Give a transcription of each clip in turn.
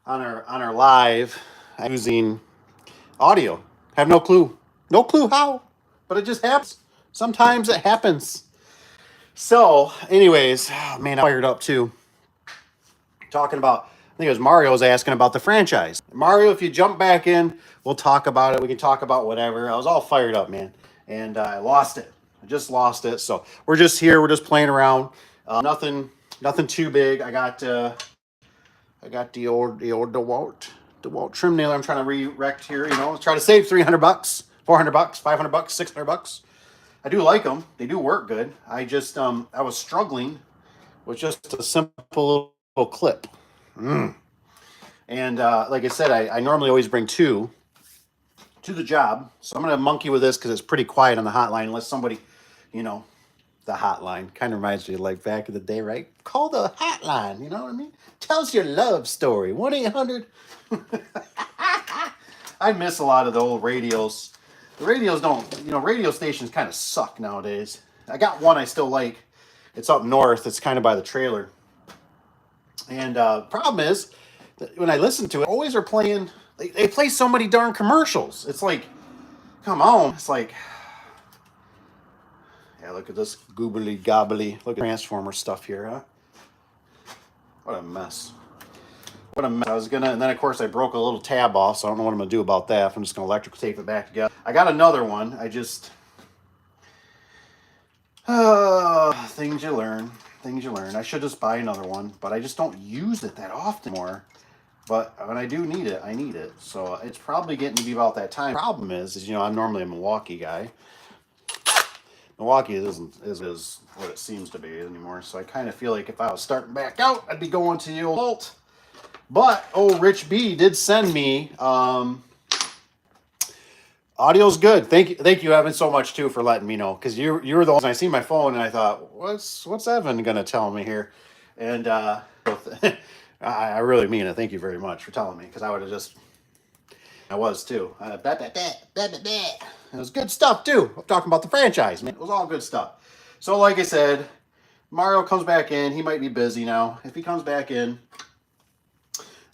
on our live using audio. Have no clue. No clue how, but it just happens. Sometimes it happens. So, anyways, oh, man, I'm fired up too. Talking about, I think it was Mario was asking about the franchise. Mario, if you jump back in, we'll talk about it. We can talk about whatever. I was all fired up, man, and I lost it. I just lost it. So we're just here. We're just playing around. Nothing too big. I got the old DeWalt trim nailer. I'm trying to re-rect here. You know, try to save $300, $400, $500, $600. I do like them. They do work good. I just I was struggling with just a simple little clip. And like I said, I normally always bring two to the job. So I'm going to monkey with this because it's pretty quiet on the hotline unless somebody, you know, the hotline. Kind of reminds me of like back in the day, right? Call the hotline, you know what I mean? Tell us your love story. 1-800. I miss a lot of the old radios. The radios don't, radio stations kind of suck nowadays. I got one I still like. It's up north. It's kind of by the trailer. And problem is, that when I listen to it, always are playing, they play so many darn commercials. It's like, come on. It's like, yeah, look at this goobly gobbly. Look at Transformer stuff here, huh? What a mess. What a mess. I was gonna, and then of course I broke a little tab off, so I don't know what I'm gonna do about that. I'm just gonna electrical tape it back together. I got another one. I just, things you learn. Things you learn. I should just buy another one, but I just don't use it that often anymore. But when I do need it, I need it. So it's probably getting to be about that time. Problem is I'm normally a Milwaukee guy. Milwaukee isn't is what it seems to be anymore. So I kind of feel like if I was starting back out, I'd be going to the old DeWalt. But Rich B did send me audio's good. Thank you, Evan, so much too for letting me know, because you were the one. I seen my phone and I thought, what's Evan gonna tell me here? And I really mean it. Thank you very much for telling me, because I would have just, I was too. It was good stuff too. I'm talking about the franchise, man. It was all good stuff. So like I said, Mario comes back in. He might be busy now. If he comes back in,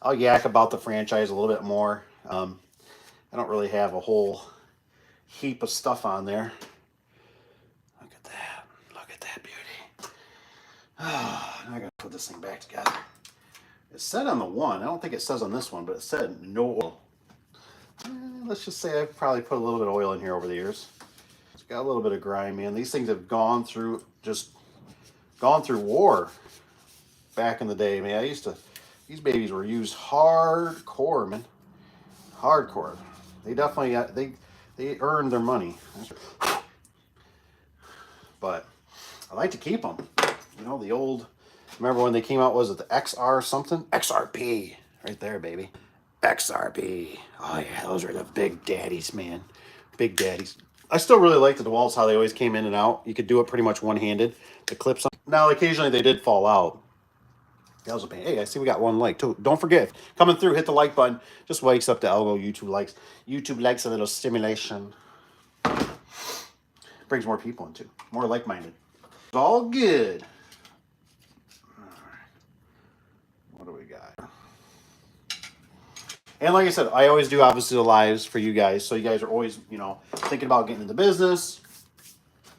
I'll yak about the franchise a little bit more. I don't really have a whole heap of stuff on there. Look at that. Look at that beauty. Oh, now I gotta put this thing back together. It said on the one, I don't think it says on this one, but it said no oil. Let's just say I've probably put a little bit of oil in here over the years. It's got a little bit of grime, man. These things have gone through war back in the day, man. These babies were used hardcore, man. Hardcore. They definitely, they earned their money. But I like to keep them. The old, remember when they came out, was it the XR something? XRP. Right there, baby. XRP. Oh yeah, those are the big daddies, man. Big daddies. I still really like the DeWalt's, how they always came in and out. You could do it pretty much one-handed. The clips on. Now, occasionally they did fall out. That was a pain. Hey, I see we got one like too. Don't forget, coming through, hit the like button. Just wakes up the algo. YouTube likes. YouTube likes a little stimulation. Brings more people into, more like-minded. It's all good. All right. What do we got? And like I said, I always do obviously the lives for you guys, so you guys are always thinking about getting into business.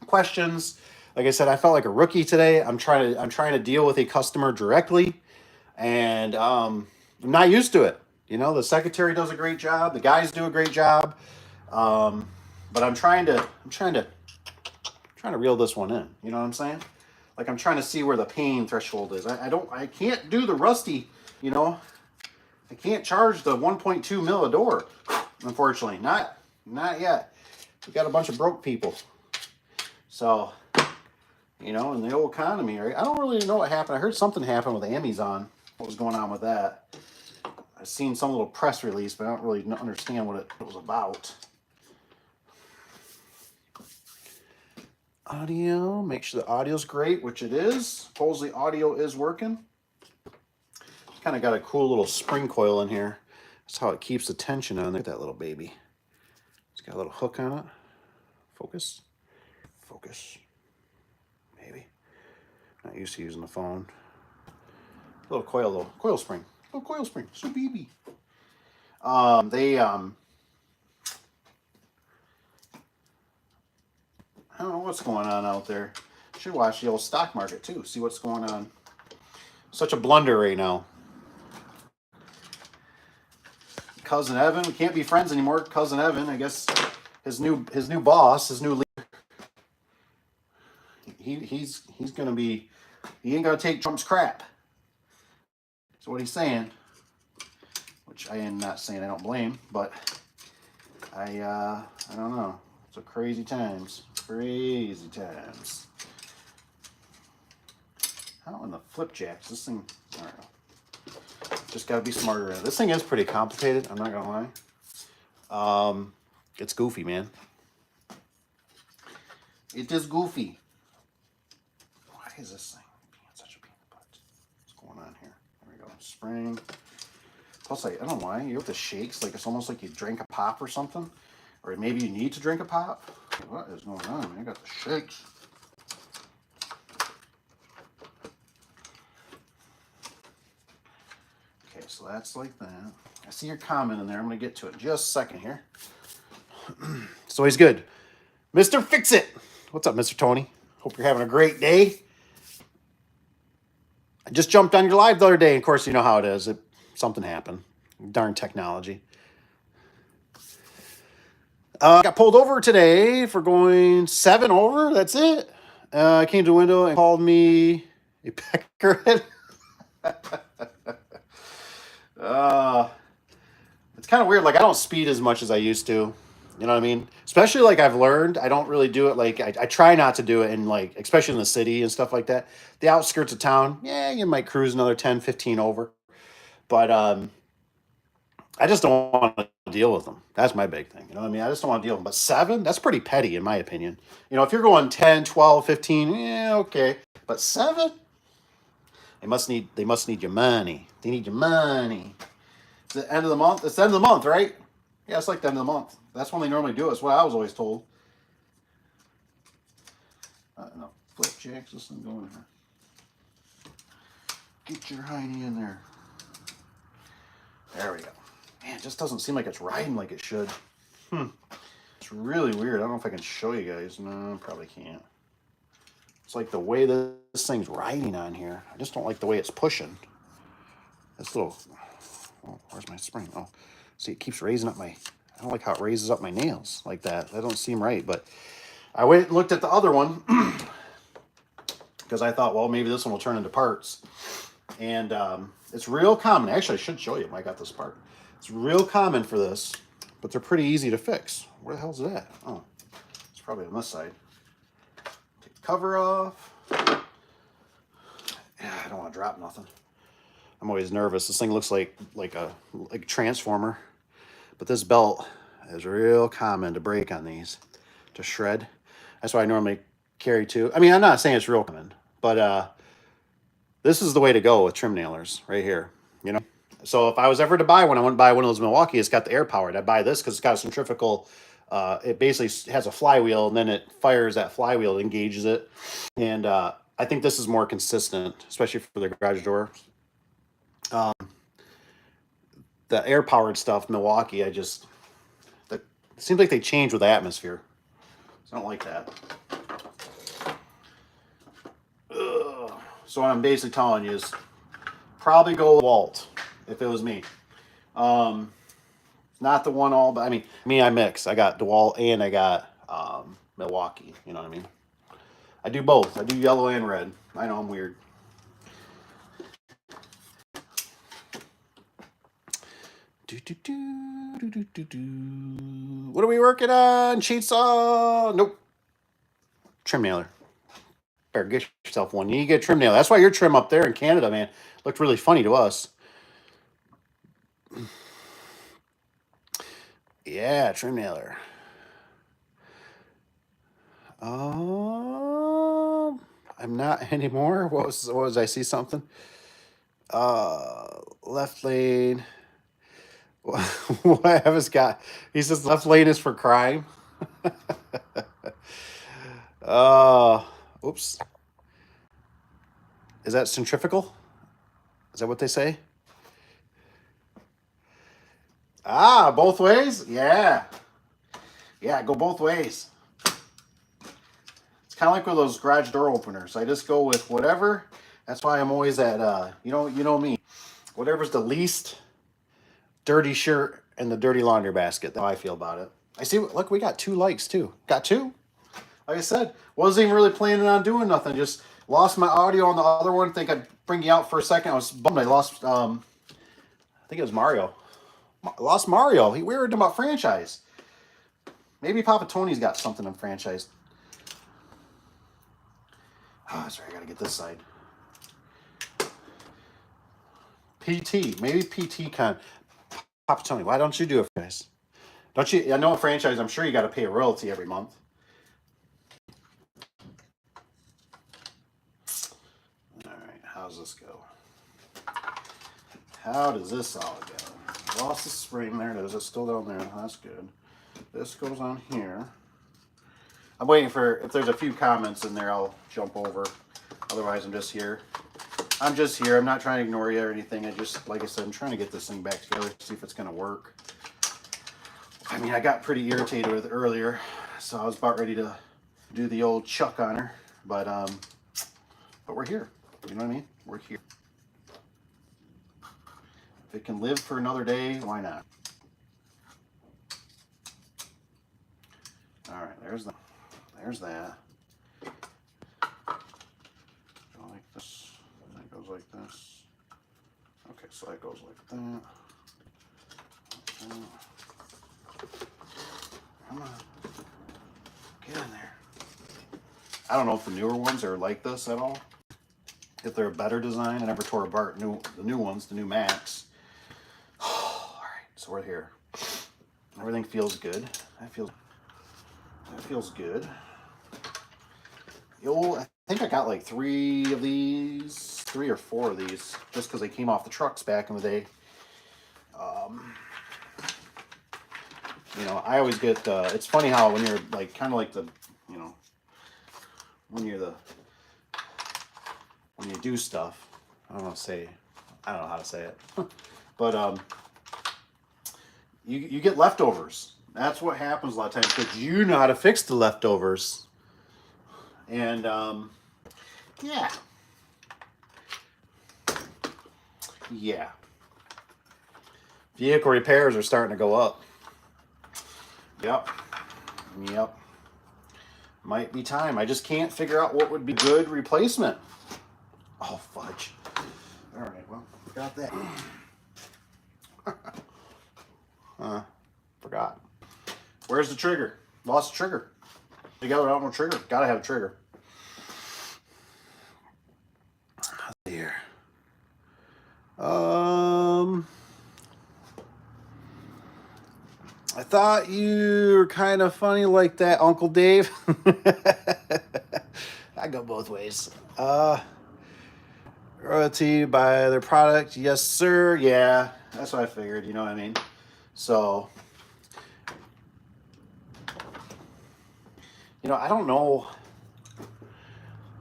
Questions. Like I said, I felt like a rookie today. I'm trying to deal with a customer directly, and I'm not used to it. The secretary does a great job. The guys do a great job, but I'm trying to reel this one in. You know what I'm saying? Like I'm trying to see where the pain threshold is. I can't do the rusty. I can't charge the 1.2 mil a door. Unfortunately, not yet. We got a bunch of broke people. So, in the old economy, right? I don't really know what happened. I heard something happened with Amazon. What was going on with that? I've seen some little press release, but I don't really understand what it was about. Audio, make sure the audio's great, which it is. Suppose the audio is working. Kind of got a cool little spring coil in here. That's how it keeps the tension on there. That little baby. It's got a little hook on it. Focus. Maybe. Not used to using the phone. Little coil spring. little coil spring. So baby. They I don't know what's going on out there. Should watch the old stock market too. See what's going on. Such a blunder right now. Cousin Evan, we can't be friends anymore. Cousin Evan, I guess his new boss, his new leader. He's gonna be. He ain't gonna take Trump's crap. That's what he's saying. Which I am not saying I don't blame, but I don't know. It's a crazy times. Crazy times. How in the flipjacks? This thing, I don't know. Just got to be smarter in it. This thing is pretty complicated. I'm not going to lie. It's goofy, man. It is goofy. Why is this thing being such a pain in the butt? What's going on here? There we go. Spring. Plus, I don't know why. You have the shakes. Like it's almost like you drank a pop or something. Or maybe you need to drink a pop. What is going on? I got the shakes. Okay, so that's like that. I see your comment in there. I'm going to get to it in just a second here. So he's good. Mr. Fix-It. What's up, Mr. Tony? Hope you're having a great day. I just jumped on your live the other day. Of course, you know how it is. Something happened. Darn technology. Got pulled over today for going 7 over. That's it. I came to the window and called me a peckerhead. It's kind of weird. Like, I don't speed as much as I used to. You know what I mean? Especially, like, I've learned, I don't really do it. Like, I try not to do it in, like, especially in the city and stuff like that. The outskirts of town, yeah, you might cruise another 10, 15 over. But I just don't want to deal with them. That's my big thing. You know what I mean? I just don't want to deal with them. But 7, that's pretty petty in my opinion. You know, if you're going 10, 12, 15, yeah, okay. But 7? They must need your money. They need your money. It's the end of the month. It's the end of the month, right? Yeah, it's like the end of the month. That's when they normally do it. That's what I was always told. No, flipjacks, this thing going here. Get your hiney in there. There we go. Man, it just doesn't seem like it's riding like it should. It's really weird. I don't know if I can show you guys. No, probably can't. It's like the way this thing's riding on here. I just don't like the way it's pushing. This little... Oh, where's my spring? Oh, see, it keeps raising up my... I don't like how it raises up my nails like that. That don't seem right, but... I went and looked at the other one because I thought, well, maybe this one will turn into parts. And it's real common. Actually, I should show you when I got this part. It's real common for this, but they're pretty easy to fix. Where the hell's that? Oh, it's probably on this side. Take the cover off. Yeah, I don't want to drop nothing. I'm always nervous. This thing looks like a transformer, but this belt is real common to break on these, to shred. That's what I normally carry too. I mean, I'm not saying it's real common, but this is the way to go with trim nailers right here, you know? So if I was ever to buy one, I wouldn't buy one of those Milwaukee. It's got the air powered. I'd buy this because it's got a centrifugal. It basically has a flywheel, and then it fires that flywheel, engages it. And I think this is more consistent, especially for the garage door. The air powered stuff, Milwaukee, it seems like they change with the atmosphere. So I don't like that. Ugh. So what I'm basically telling you is probably go with DeWalt if it was me. Not the one all, but I mean, I mix. I got DeWalt and I got Milwaukee. You know what I mean? I do both. I do yellow and red. I know I'm weird. What are we working on? Chainsaw? Nope. Trim nailer. Better get yourself one. You need to get a trim nailer. That's why your trim up there in Canada, man, looked really funny to us. Yeah, trim nailer. I'm not anymore. What was I see something? Left lane. What have his got? He says left lane is for crime. Oops. Is that centrifugal? Is that what they say? Ah, both ways? Yeah. Yeah, go both ways. It's kind of like with those garage door openers. I just go with whatever. That's why I'm always at, you know me. Whatever's the least dirty shirt in the dirty laundry basket. That's how I feel about it. I see, look, we got 2 likes too. Got 2? Like I said, wasn't even really planning on doing nothing. Just lost my audio on the other one. Think I'd bring you out for a second. I was bummed. I lost, I think it was Mario. Lost Mario. We were talking about franchise. Maybe Papa Tony's got something in franchise. Oh, sorry, I gotta get this side. PT. Maybe PT con. Papa Tony, why don't you do a franchise? Don't you? I know a franchise. I'm sure you got to pay a royalty every month. All right, how's this go? How does this all go? Lost the spring. There it is. It's still down there. That's good. This goes on here. I'm waiting for, if there's a few comments in there, I'll jump over. Otherwise, I'm just here. I'm just here. I'm not trying to ignore you or anything. I just, like I said, I'm trying to get this thing back together, see if it's going to work. I mean, I got pretty irritated with it earlier, so I was about ready to do the old chuck on her. But we're here. You know what I mean? We're here. If it can live for another day, why not? All right, there's that. Go like this. That goes like this. Okay, so that goes like that. Come on. Get in there. I don't know if the newer ones are like this at all. If they're a better design. I never tore apart the new ones, the new Macs. All right, so we're here. Everything feels good. That feels good. I think I got like 3 of these, 3 or 4 of these, just because they came off the trucks back in the day. You know, I always get, it's funny how when you're like, kind of like the, you know, when you do stuff, I don't know how to say it, but you get leftovers. That's what happens a lot of times because you know how to fix the leftovers. And yeah. Vehicle repairs are starting to go up. Yep. Might be time. I just can't figure out what would be good replacement. Oh, fudge. All right, well, got that. Forgot. Where's the trigger? Lost the trigger. Together without no trigger. Gotta have a trigger. Here. I thought you were kind of funny like that, Uncle Dave. I go both ways. Royalty by their product, yes, sir. Yeah, that's what I figured. You know what I mean? So, you know, I don't know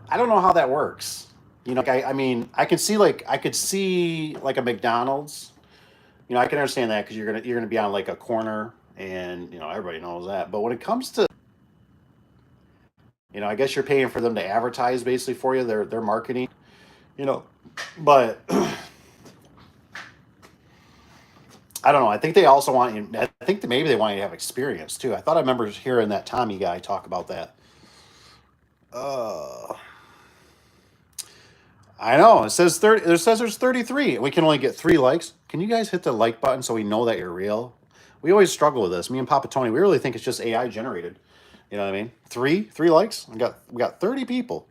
how that works. You know, I mean, I could see like a McDonald's. You know, I can understand that because you're gonna be on like a corner, and you know everybody knows that. But when it comes to, you know, I guess you're paying for them to advertise basically for you. Their marketing, you know, but I don't know. I think they also want you. I think that maybe they want you to have experience too. I thought I remember hearing that Tommy guy talk about that. I know. It says 30. It says there's 33. We can only get 3 likes. Can you guys hit the like button so we know that you're real? We always struggle with this. Me and Papa Tony, we really think it's just AI generated. You know what I mean? 3 likes. We got 30 people.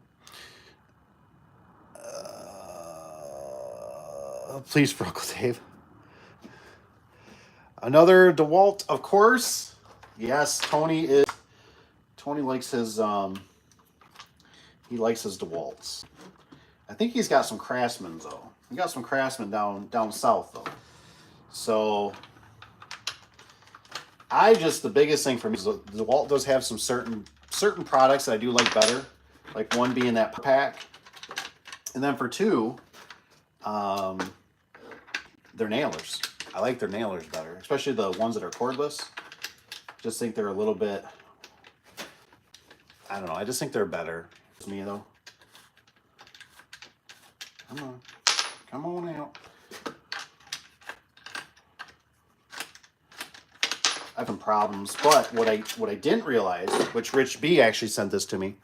Please, for Uncle Dave. Another DeWalt, of course. Yes, Tony likes his he likes his DeWalts. I think he's got some Craftsman though. He got some Craftsman down south though. So the biggest thing for me is the DeWalt does have some certain products that I do like better. Like one being that pack. And then for 2, they're nailers. I like their nailers better, especially the ones that are cordless. Just think they're a little bit, I don't know, I just think they're better. It's me though. Come on. Come on out. I've some problems, but what I didn't realize, which Rich B actually sent this to me,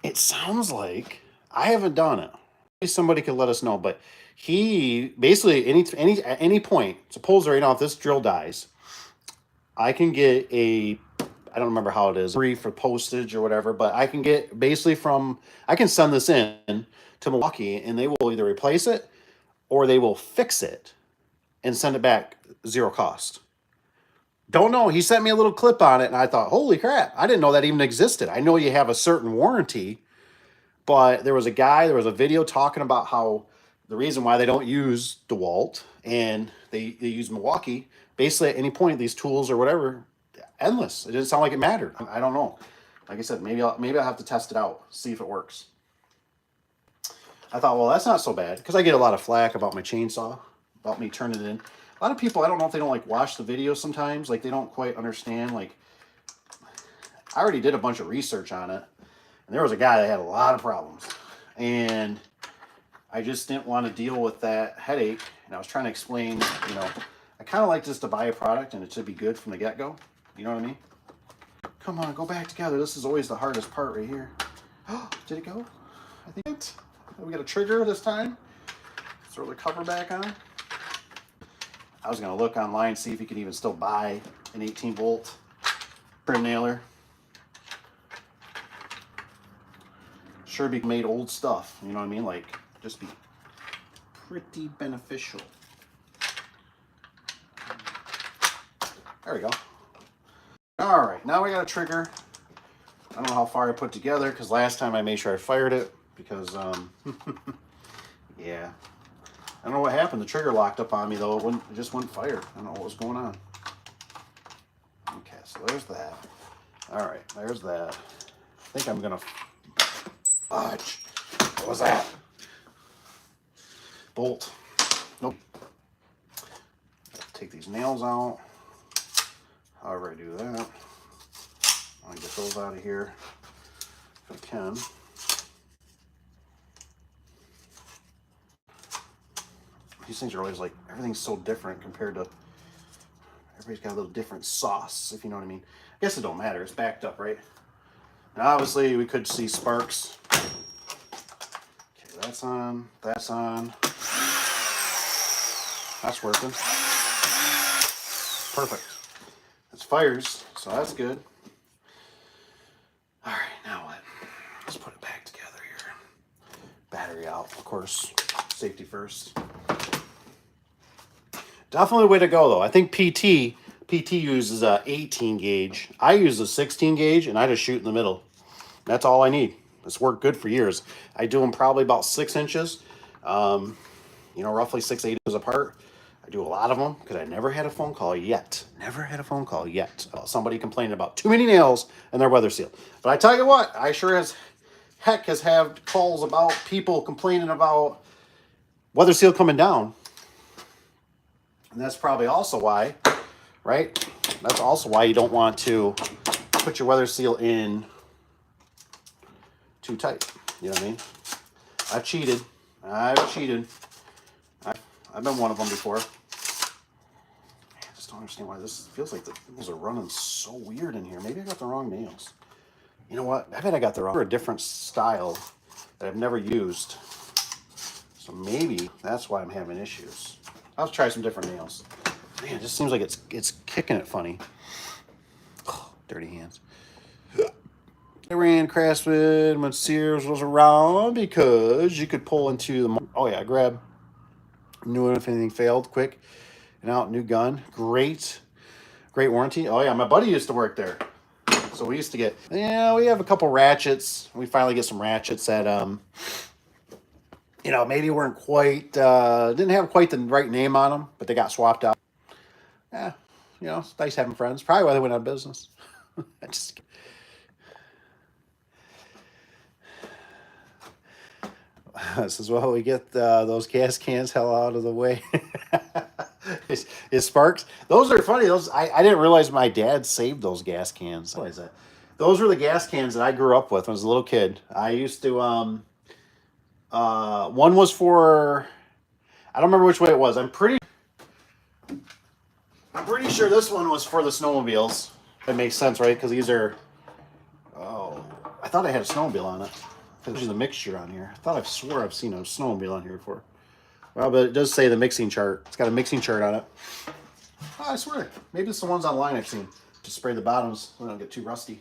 it sounds like I haven't done it. Maybe somebody could let us know, but he basically at any point, suppose right now if this drill dies, I can get a, I don't remember how it is, free for postage or whatever, but I can get basically I can send this in to Milwaukee and they will either replace it or they will fix it and send it back zero cost. Don't know. He sent me a little clip on it and I thought, holy crap, I didn't know that even existed. I know you have a certain warranty, but there was a video talking about how the reason why they don't use DeWalt and they use Milwaukee, basically at any point, these tools or whatever, endless. It didn't sound like it mattered. I don't know. Like I said, maybe I'll have to test it out, see if it works. I thought, well, that's not so bad, because I get a lot of flack about my chainsaw, about me turning it in. A lot of people, I don't know if they don't like watch the video sometimes, like they don't quite understand. Like, I already did a bunch of research on it, and there was a guy that had a lot of problems, and I just didn't want to deal with that headache. And I was trying to explain, you know, I kind of like just to buy a product and it should be good from the get-go. You know what I mean? Come on, go back together. This is always the hardest part right here. Oh, did it go? I think it. We got a trigger this time. Throw the cover back on. I was going to look online, see if you could even still buy an 18-volt trim nailer. Sure be made old stuff, you know what I mean? Like, just be pretty beneficial. There we go. All right, now we got a trigger. I don't know how far I put together because last time I made sure I fired it because, yeah. I don't know what happened. The trigger locked up on me though. It just wouldn't fire. I don't know what was going on. Okay, so there's that. All right, there's that. I think I'm gonna fudge. What was that? Bolt. Nope. Take these nails out. However I do that. I'll get those out of here if I can. These things are always like, everything's so different compared to, everybody's got a little different sauce, if you know what I mean. I guess it don't matter, it's backed up, right? And obviously we could see sparks. Okay, that's on, that's on. That's working. Perfect. It's fires, so that's good. All right, now what? Let's put it back together here. Battery out, of course. Safety first. Definitely a way to go, though. I think PT uses a 18 gauge. I use a 16 gauge, and I just shoot in the middle. That's all I need. It's worked good for years. I do them probably about 6 inches, you know, roughly 6-8 inches apart. I do a lot of them because I never had a phone call yet. Never had a phone call yet about somebody complaining about too many nails and their weather seal. But I tell you what, I sure as heck has had calls about people complaining about weather seal coming down. And that's probably also why, right? That's also why you don't want to put your weather seal in too tight. You know what I mean? I've cheated. I've been one of them before. I just don't understand why this feels like the nails are running so weird in here. Maybe I got the wrong nails. You know what? I bet I got the wrong, a different style that I've never used. So maybe that's why I'm having issues. I'll try some different nails. Man, it just seems like it's kicking it funny. Oh, dirty hands. I ran Craftsman when Sears was around because you could pull into the... Oh yeah, grab. Knew if anything failed, quick and out, new gun. Great warranty. Oh yeah, my buddy used to work there. So we used to get... Yeah, we have a couple ratchets. We finally get some ratchets that... you know, maybe weren't quite, didn't have quite the right name on them, but they got swapped out. Yeah, you know, it's nice having friends. Probably why they went out of business. I just, It says, well, we get those gas cans hell out of the way. It sparks. Those are funny. Those I didn't realize my dad saved those gas cans. What is that? Those were the gas cans that I grew up with when I was a little kid. I used to one was for, I don't remember which way it was. I'm pretty sure this one was for the snowmobiles. That makes sense, right? Because these are, oh, I thought I had a snowmobile on it. There's a mixture on here. I thought I swore I've seen a snowmobile on here before. Well, but it does say the mixing chart. It's got a mixing chart on it. Oh, I swear. Maybe it's the ones online I've seen. Just spray the bottoms so they don't get too rusty.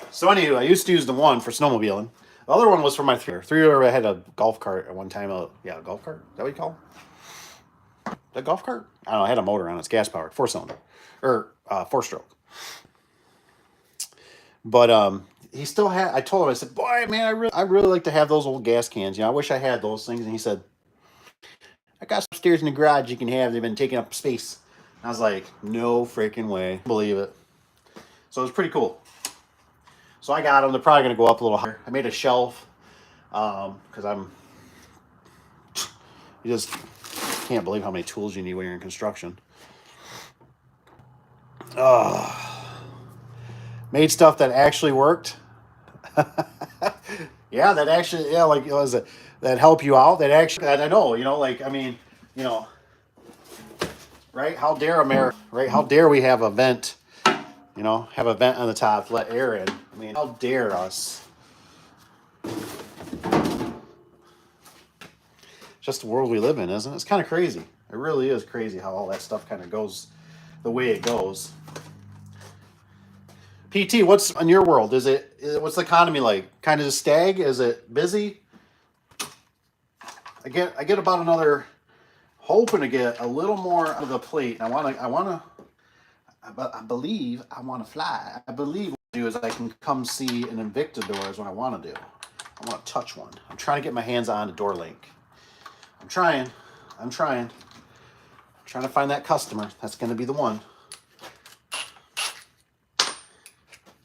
So anyway, I used to use the one for snowmobiling. The other one was for my three-wheeler. I had a golf cart at one time. Yeah, a golf cart? Is that what you call it? The golf cart? I don't know. I had a motor on it. It's gas-powered. 4-cylinder. Or 4-stroke. But he still had, I told him, I said, boy, man, I really like to have those old gas cans. You know, I wish I had those things. And he said, I got some upstairs in the garage you can have. They've been taking up space. And I was like, no freaking way. Believe it. So it was pretty cool. So I got them. They're probably going to go up a little higher. I made a shelf because you just can't believe how many tools you need when you're in construction. Made stuff that actually worked. Yeah, that actually, yeah, like, was it that help you out? That actually, I know, you know, like, I mean, you know, right? How dare America, right? How dare we have a vent, you know, have a vent on the top to let air in? I mean, how dare us? Just the world we live in, isn't it? It's kind of crazy. It really is crazy how all that stuff kind of goes the way it goes. PT, what's on your world? What's the economy like? Kind of just stag? Is it busy? I get about another, hoping to get a little more out of the plate. I believe I want to fly. I believe what I do is I can come see an Invictador is what I want to do. I want to touch one. I'm trying to get my hands on a door link. I'm trying to find that customer. That's going to be the one.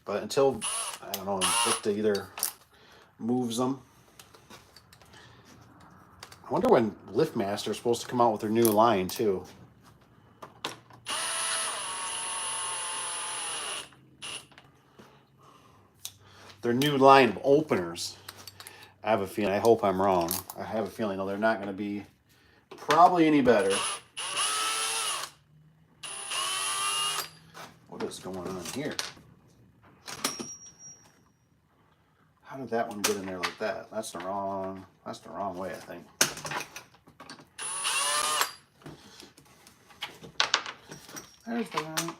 But until, I don't know, Invicta either moves them. I wonder when LiftMaster is supposed to come out with their new line, too. Their new line of openers. I have a feeling, I hope I'm wrong. I have a feeling, though, they're not going to be probably any better. What is going on here? How did that one get in there like that? That's the wrong way, I think. There's the one.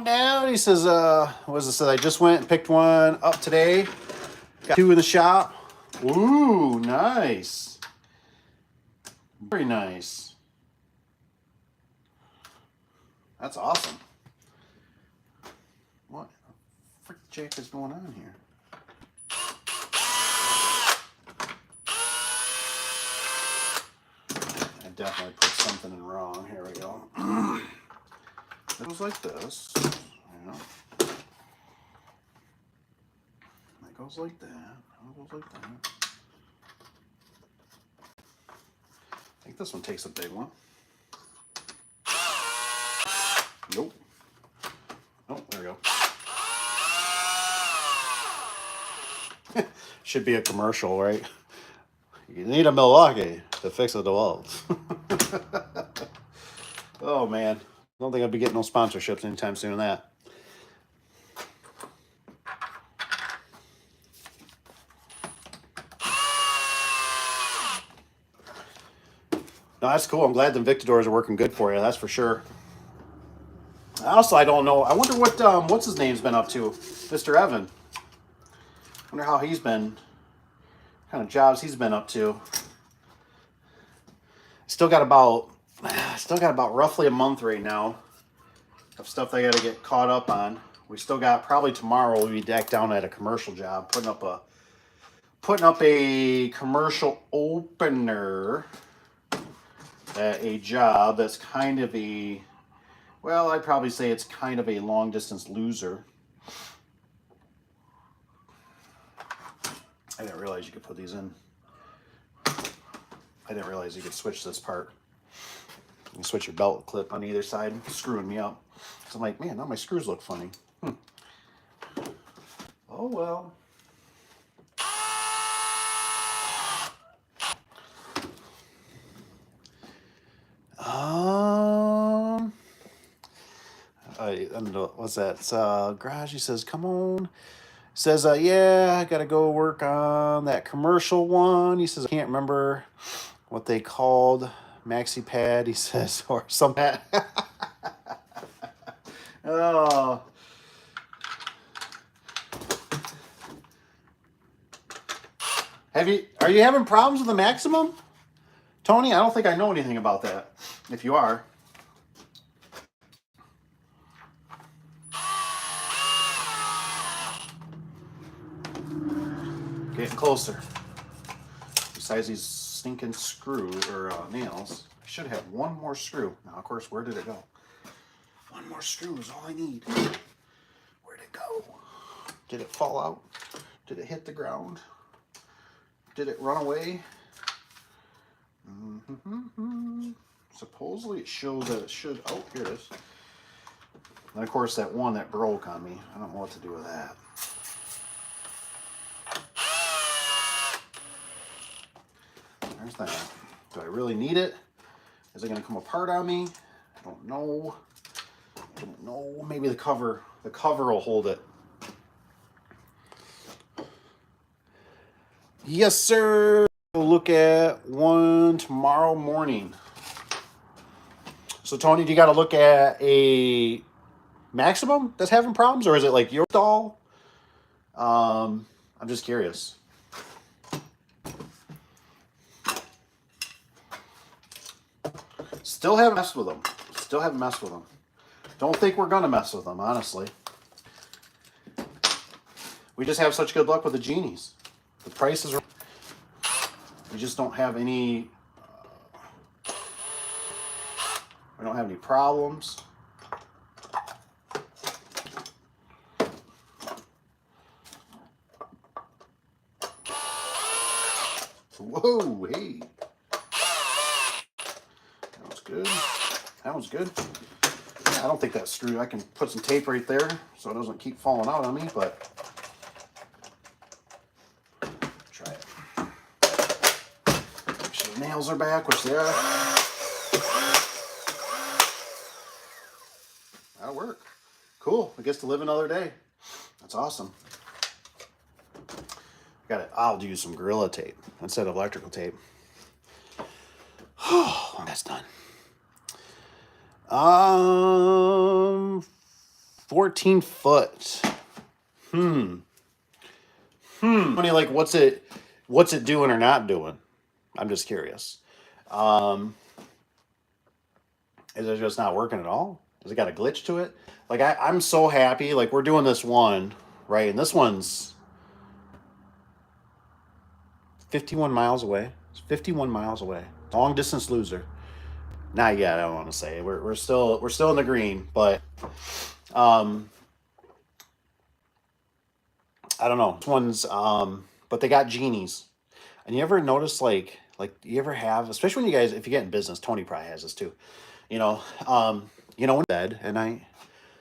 Down. He says, what does it say? I just went and picked one up today. Got 2 in the shop. Ooh, nice. Very nice. That's awesome. What the frick jack is going on here? I definitely put something in wrong. Here we go. It goes like this. You know. It goes like that. It goes like that. I think this one takes a big one. Nope. Oh, there we go. Should be a commercial, right? You need a Milwaukee to fix a DeWalt. Oh, man. I don't think I'll be getting no sponsorships anytime soon on that. No, that's cool. I'm glad the Invictadors are working good for you. That's for sure. Also, I don't know. I wonder what's his name's been up to, Mr. Evan. I wonder how he's been. What kind of jobs he's been up to. Still got about roughly a month right now of stuff that I got to get caught up on. We still got, probably tomorrow we'll be back down at a commercial job, putting up putting up a commercial opener at a job that's kind of a, well, I'd probably say it's kind of a long distance loser. I didn't realize you could put these in. I didn't realize you could switch this part. You can switch your belt clip on either side, screwing me up. So I'm like, man, now my screws look funny. Oh well. I don't know, what's that? It's garage. He says, come on. Says, yeah, I gotta go work on that commercial one. He says, I can't remember what they called maxi pad. He says, or some pad. Oh. Are you having problems with the Maximum, Tony? I don't think I know anything about that. If you are. Getting closer. Besides these stinking screws or nails, I should have one more screw. Now, of course, where did it go? One more screw is all I need. Where'd it go? Did it fall out? Did it hit the ground? Did it run away? Supposedly it shows that it should. Oh, here it is. And of course, that one that broke on me. I don't know what to do with that. There's that. Do I really need it? Is it going to come apart on me? I don't know. I don't know. Maybe the cover will hold it. Yes, sir. We'll look at one tomorrow morning. So, Tony, do you got to look at a Maximum that's having problems, or is it like your stall? I'm just curious. Still haven't messed with them. Still haven't messed with them. Don't think we're gonna mess with them, honestly. We just have such good luck with the genies. The prices are. We just don't have any. We don't have any problems. Whoa, hey. That was good. That was good. Yeah, I don't think that screw, I can put some tape right there so it doesn't keep falling out on me, but try it. Make sure the nails are back, which they are. That'll work. Cool. I guess to live another day. That's awesome. Got it. I'll use some Gorilla tape instead of electrical tape. Oh, that's done. 14 foot. Funny, like what's it doing or not doing? I'm just curious. Is it just not working at all? Has it got a glitch to it? Like I'm so happy. Like we're doing this one, right? And this one's 51 miles away. It's 51 miles away. Long distance loser. Not yet, I don't want to say. We're still in the green, but I don't know. This one's but they got genies. And you ever notice like you ever have, especially when you guys, if you get in business, Tony probably has this too. In bed at night,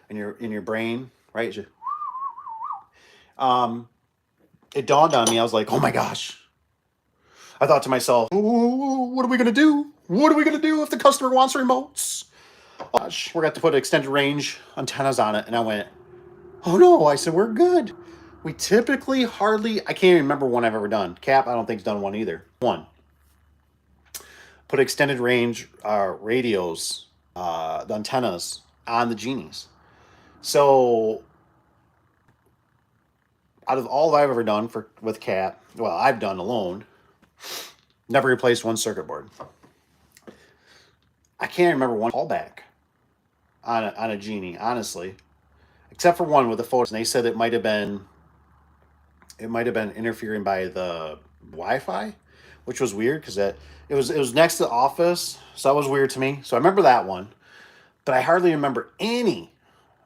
in your brain, right? It dawned on me. I was like, oh my gosh. I thought to myself, what are we gonna do? What are we gonna do if the customer wants remotes? Oh gosh, we're gonna have to put extended range antennas on it. And I went, oh no. I said, we're good. We typically I can't even remember one I've ever done. Cap, I don't think, has done one either. One. Put extended range radios, the antennas on the genies. So out of all I've ever done with Cap, well, I've done alone, never replaced one circuit board. I can't remember one callback on a genie, honestly, except for one with the photos. And they said it might have been It might have been interfering by the Wi-Fi, which was weird because it was next to the office, so that was weird to me. So I remember that one, but I hardly remember any.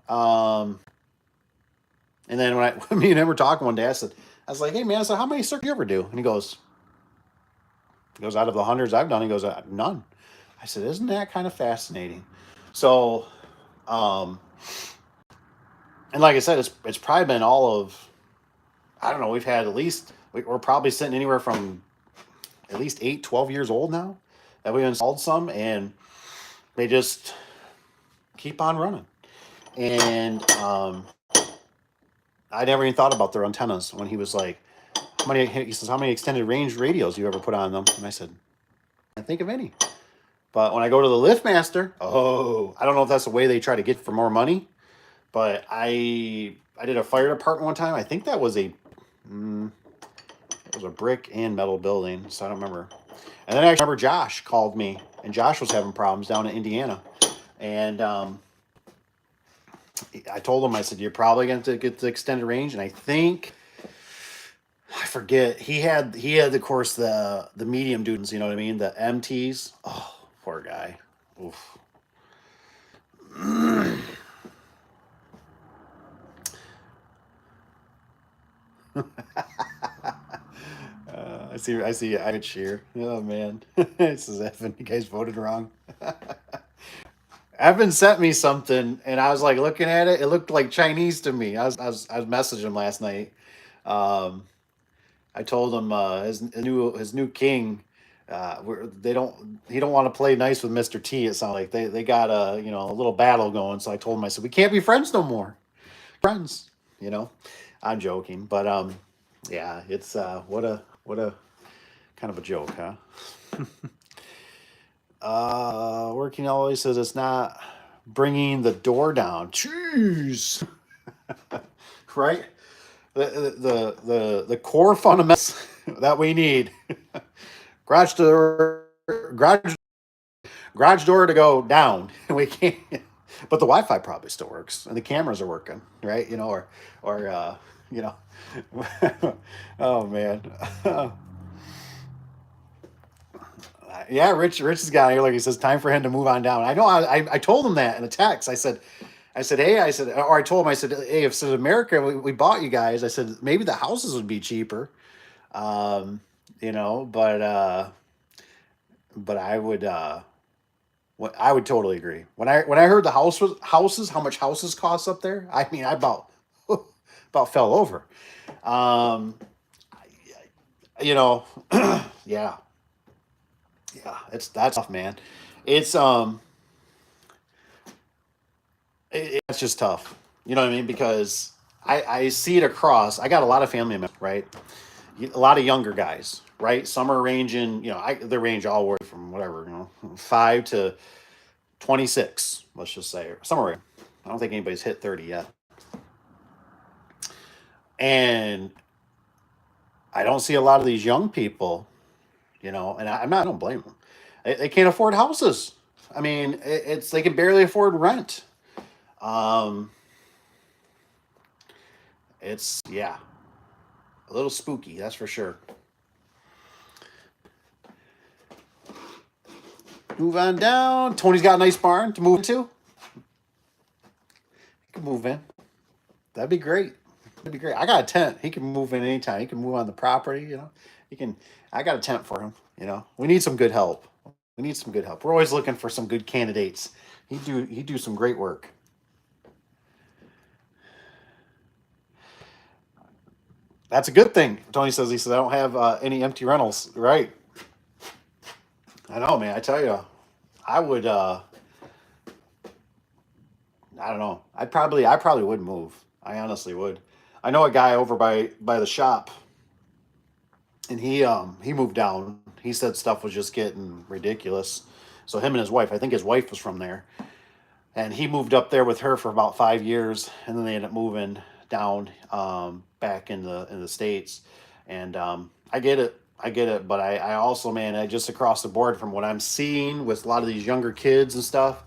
Um, and then when I when me and him were talking one day, I was like, "Hey man," I said, "How many circuits do you ever do?" And he goes, "Out of the hundreds I've done," he goes, "None." I said, "Isn't that kind of fascinating?" So, um, and like I said, it's probably been all of, I don't know. We've had at least we're probably sitting anywhere from at least 8, 12 years old now that we installed some, and they just keep on running. And I never even thought about their antennas when he was like, "How many?" He says, "How many extended range radios do you ever put on them?" And I said, "I can't think of any." But when I go to the LiftMaster, oh, I don't know if that's the way they try to get for more money, but I did a fire department one time. I think that was mm, it was a brick and metal building, so I don't remember. And then I remember Josh called me, and Josh was having problems down in Indiana, and I told him, I said, "You're probably going to get the extended range," and I think I forget he had of course the medium dudes, you know what I mean, the MTs. Oh, poor guy. Oof. I see I could cheer. Oh man. This is Evan. You guys voted wrong. Evan sent me something and I was like looking at it. It looked like Chinese to me. I was messaging him last night. Um, I told him his new king. They don't. He don't want to play nice with Mister T. It sounds like they got a little battle going. So I told him, I said, we can't be friends no more. Friends, you know. I'm joking, but yeah, it's what a kind of a joke, huh? Working always says it's not bringing the door down. Jeez, right? The core fundamentals that we need. Garage door, garage garage door to go down. We can't, but the Wi-Fi probably still works and the cameras are working, right? Or you know, oh man, yeah. Rich has got here. Like he says, time for him to move on down. I know. I told him that in a text. I said, hey, or I told him, I said, hey, if it's America, we bought you guys. I said maybe the houses would be cheaper, um, but I would. What I would totally agree. When I heard the houses, how much houses cost up there, I mean, I about fell over. Um, you know, yeah, yeah, that's tough, man. It's it's just tough. You know what I mean? Because I see it across. I got a lot of family members, right? A lot of younger guys, right? Some are ranging, they range all the way from whatever, 5 to 26. Let's just say, or somewhere. I don't think anybody's hit 30 yet. And I don't see a lot of these young people, and I don't blame them. They can't afford houses. I mean, it's they can barely afford rent. Um, it's yeah, a little spooky, that's for sure. Move on down. Tony's got a nice barn to move into. He can move in. That'd be great. That'd be great. I got a tent. He can move in anytime. He can move on the property. He can. I got a tent for him. We need some good help. We need some good help. We're always looking for some good candidates. He do some great work. That's a good thing. Tony says, he says, I don't have any empty rentals. Right. I know, man. I tell you, I would. I don't know. I probably would move. I honestly would. I know a guy over by the shop, and he moved down. He said stuff was just getting ridiculous. So him and his wife, I think his wife was from there, and he moved up there with her for about 5 years, and then they ended up moving down back in the states. And I get it, but I also, man, I just across the board from what I'm seeing with a lot of these younger kids and stuff,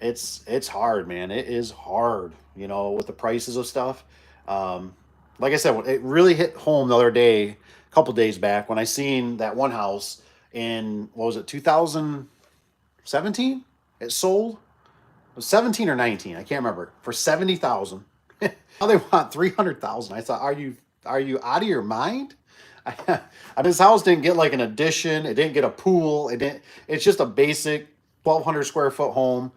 it's hard, man. It is hard, with the prices of stuff. Um, like I said, it really hit home the other day, a couple days back, when I seen that one house in, what was it, 2017? It sold. It was 17 or 19, I can't remember, for 70,000. Now they want 300,000. I thought, are you out of your mind? This house didn't get like an addition. It didn't get a pool. It didn't. It's just a basic 1,200 square foot home.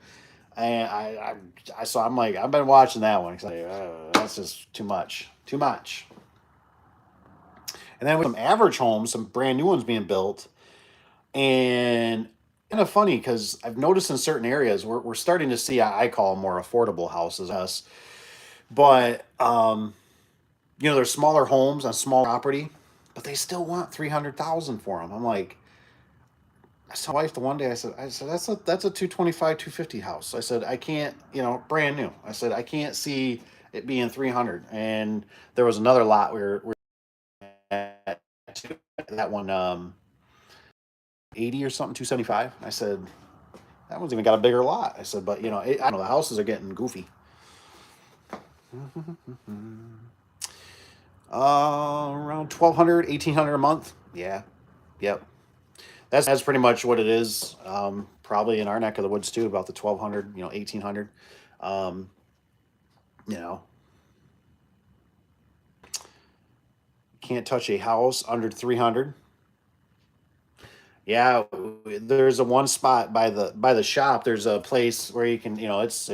And so I'm like, I've been watching that one because that's just too much, too much. And then with some average homes, some brand new ones being built, and kind of funny because I've noticed in certain areas we're starting to see, I call them more affordable houses, us, but there's smaller homes on small property, but they still want 300,000 for them. I'm like, I saw my wife the one day. I said that's a 225, 250 house. I said I can't, brand new. I said I can't see it being 300. And there was another lot we were at that one 80 or something, 275. I said that one's even got a bigger lot. I said, but I don't know, the houses are getting goofy. Around 1,200, 1,800 a month. Yeah, yep. That's pretty much what it is. Probably in our neck of the woods too, about the 1,200, 1,800. Um, you know, can't touch a house under 300. Yeah, there's a one spot by the shop. There's a place where you can, it's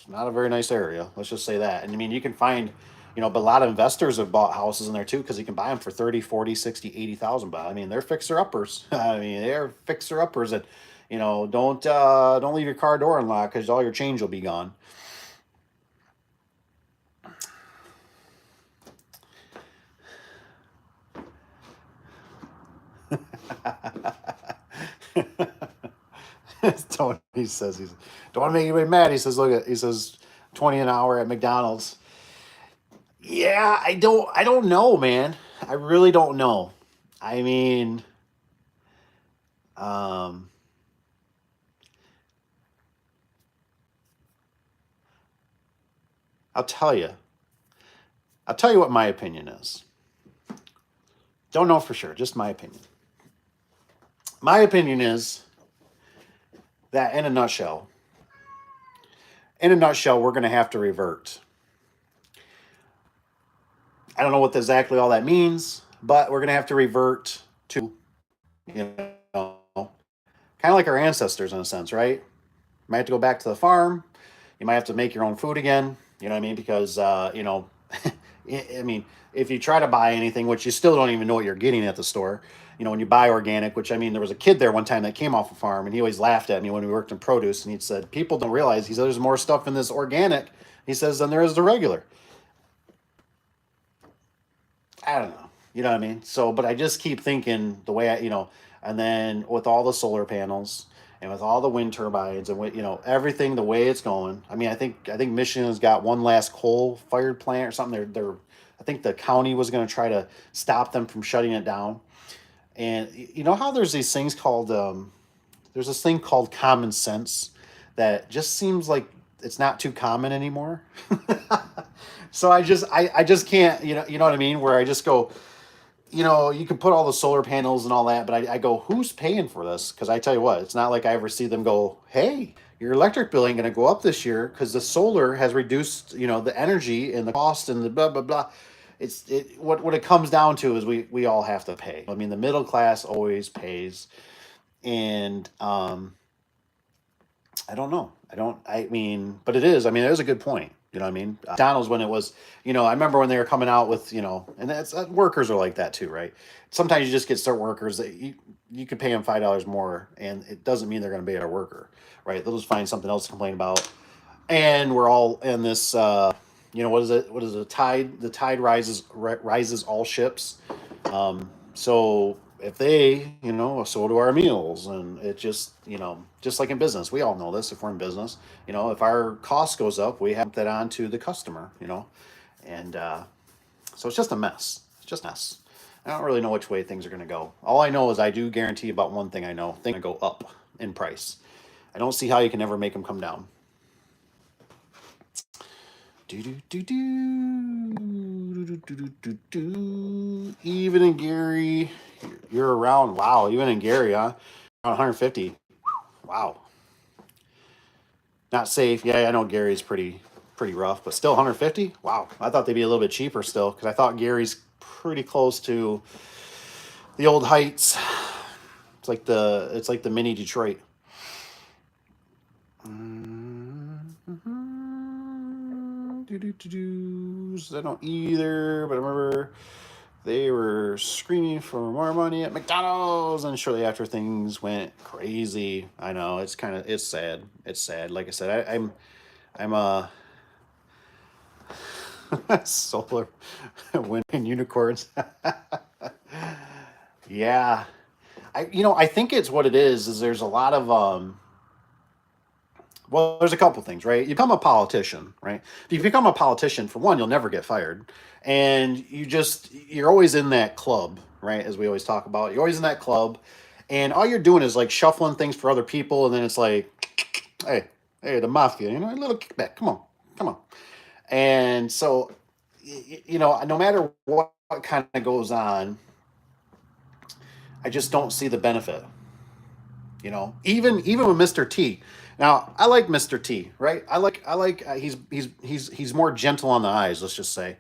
not a very nice area. Let's just say that. And I mean, you can find, but a lot of investors have bought houses in there too because you can buy them for 30, 40, 60, 80,000. But I mean, they're fixer uppers. I mean, they're fixer uppers that, don't leave your car door unlocked because all your change will be gone. Tony says he's don't want to make anybody mad. He says, he says 20 an hour at McDonald's. Yeah, I don't know, man. I really don't know. I mean, um, I'll tell you. I'll tell you what my opinion is. Don't know for sure, just my opinion. My opinion is that in a nutshell, we're going to have to revert. I don't know what exactly all that means, but we're going to have to revert to, you know, kind of like our ancestors in a sense, right? You might have to go back to the farm. You might have to make your own food again. You know what I mean? Because, I mean, if you try to buy anything, which you still don't even know what you're getting at the store, when you buy organic, which I mean, there was a kid there one time that came off a farm and he always laughed at me when we worked in produce and he said, people don't realize, he said, there's more stuff in this organic, he says, than there is the regular. I don't know. You know what I mean? So, but I just keep thinking the way and then with all the solar panels and with all the wind turbines and with, everything the way it's going. I mean, I think Michigan's got one last coal-fired plant or something. I think the county was going to try to stop them from shutting it down. And you know how there's these things called there's this thing called common sense that just seems like it's not too common anymore. So I just can't, you know what I mean? Where I just go, you can put all the solar panels and all that, but I go, who's paying for this? Because I tell you what, it's not like I ever see them go, hey, your electric bill ain't going to go up this year because the solar has reduced, the energy and the cost and the blah, blah, blah. What it comes down to is we all have to pay. I mean, the middle class always pays. And I don't know. I mean, but it is. I mean, it is a good point. You know what I mean? McDonald's when it was, I remember when they were coming out with, and workers are like that too, right? Sometimes you just get certain workers that you could pay them $5 more, and it doesn't mean they're going to be a worker, right? They'll just find something else to complain about, and we're all in this. What is it? What is it? Tide? The tide rises all ships. So if they, so do our meals, and it just like in business, we all know this. If we're in business, if our cost goes up, we have that on to the customer, and so it's just a mess. It's just a mess. I don't really know which way things are going to go. All I know is I do guarantee about one thing. I know things are going to go up in price. I don't see how you can ever make them come down. Do do do do do do do do do. Even in Gary, you're around. Wow, even in Gary, huh? Around 150. Wow, not safe. Yeah, I know Gary's pretty rough, but still 150. Wow, I thought they'd be a little bit cheaper still because I thought Gary's pretty close to the old Heights. It's like the mini Detroit. I don't either, but I remember they were screaming for more money at McDonald's, and shortly after things went crazy. I know it's sad. It's sad. Like I said, I'm a solar wind and unicorns. Yeah, I think it's what it is there's a lot of well, there's a couple things, right? You become a politician, right? If you become a politician, for one, you'll never get fired. And you're always in that club, right? As we always talk about, you're always in that club. And all you're doing is like shuffling things for other people. And then it's like, hey, the mafia, a little kickback. Come on. And so, no matter what kind of goes on, I just don't see the benefit. Even with Mr. T. Now, I like Mr. T, right? I like he's more gentle on the eyes, let's just say.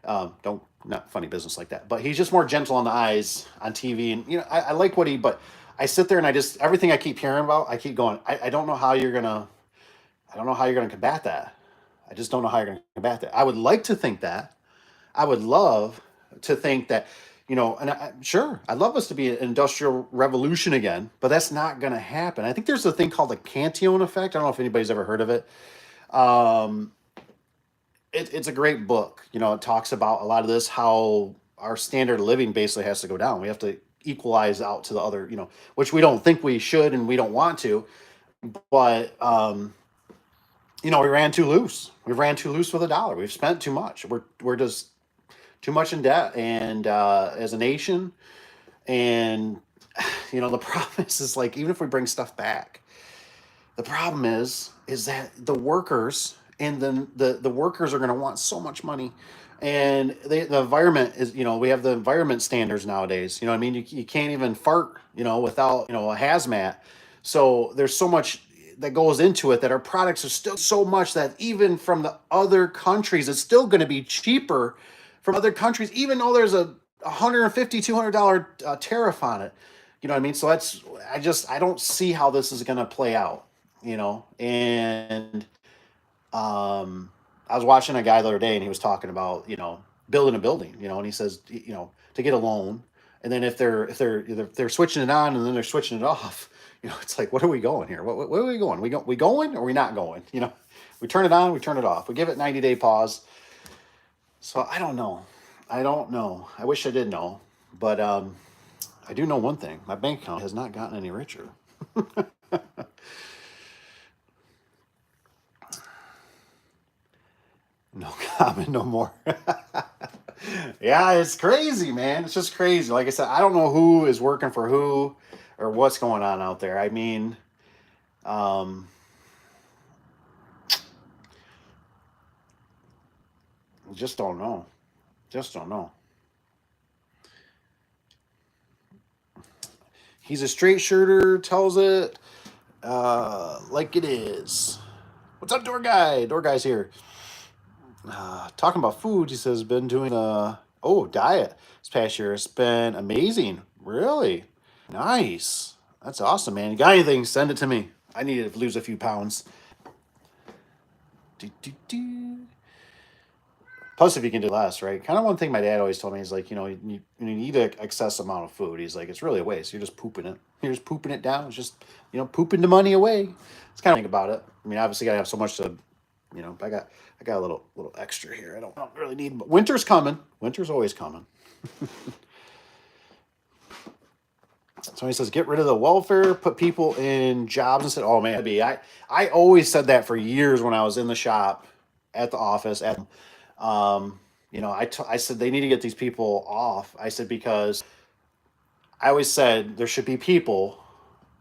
Don't Not funny business like that, but he's just more gentle on the eyes on TV, and I like what he. But I sit there and I just everything I keep hearing about, I keep going. I don't know how you're gonna. I don't know how you're gonna combat that. I just don't know how you're gonna combat that. I would like to think that. I would love to think that, and sure, I'd love us to be an industrial revolution again, but that's not going to happen. I think there's a thing called the Cantillon effect. I don't know if anybody's ever heard of it. Um, it's a great book. It talks about a lot of this, how our standard of living basically has to go down. We have to equalize out to the other, which we don't think we should and we don't want to. But, we ran too loose. We ran too loose with a dollar. We've spent too much. We're just too much in debt, and as a nation. And the problem is like, even if we bring stuff back, the problem is that the workers and then the workers are going to want so much money. And the environment is, we have the environment standards nowadays. I mean, you can't even fart, without a hazmat. So there's so much that goes into it, that our products are still so much that even from the other countries, it's still going to be cheaper from other countries, even though there's a $150, $200 tariff on it. You know what I mean? So I don't see how this is going to play out, and I was watching a guy the other day, and he was talking about, building a building, and he says, to get a loan, and then if they're switching it on and then they're switching it off, it's like, what are we going here? What are we going? We going or we not going? We turn it on, we turn it off. We give it 90-day pause. So I don't know. I wish I did know, but I do know one thing: my bank account has not gotten any richer. No comment, no more. Yeah, it's crazy, man. It's just crazy. Like I said, I don't know who is working for who or what's going on out there. I mean, um, just don't know. Just don't know. He's a straight shirter, tells it like it is. What's up, door guy? Door guy's here. Talking about food, he says, been doing diet this past year. It's been amazing. Really? Nice. That's awesome, man. You got anything, send it to me. I need to lose a few pounds. Do, do, do. Plus, if you can do less, right? Kind of one thing my dad always told me is like, you eat an excess amount of food. He's like, it's really a waste. You're just pooping it. You're just pooping it down. It's just, pooping the money away. It's kind of think about it. I mean, obviously, gotta have so much to, I got a little extra here. I don't really need. But winter's coming. Winter's always coming. So he says, get rid of the welfare, put people in jobs instead. Oh man, I always said that for years when I was in the shop, at the office, I said they need to get these people off. I said, because I always said there should be people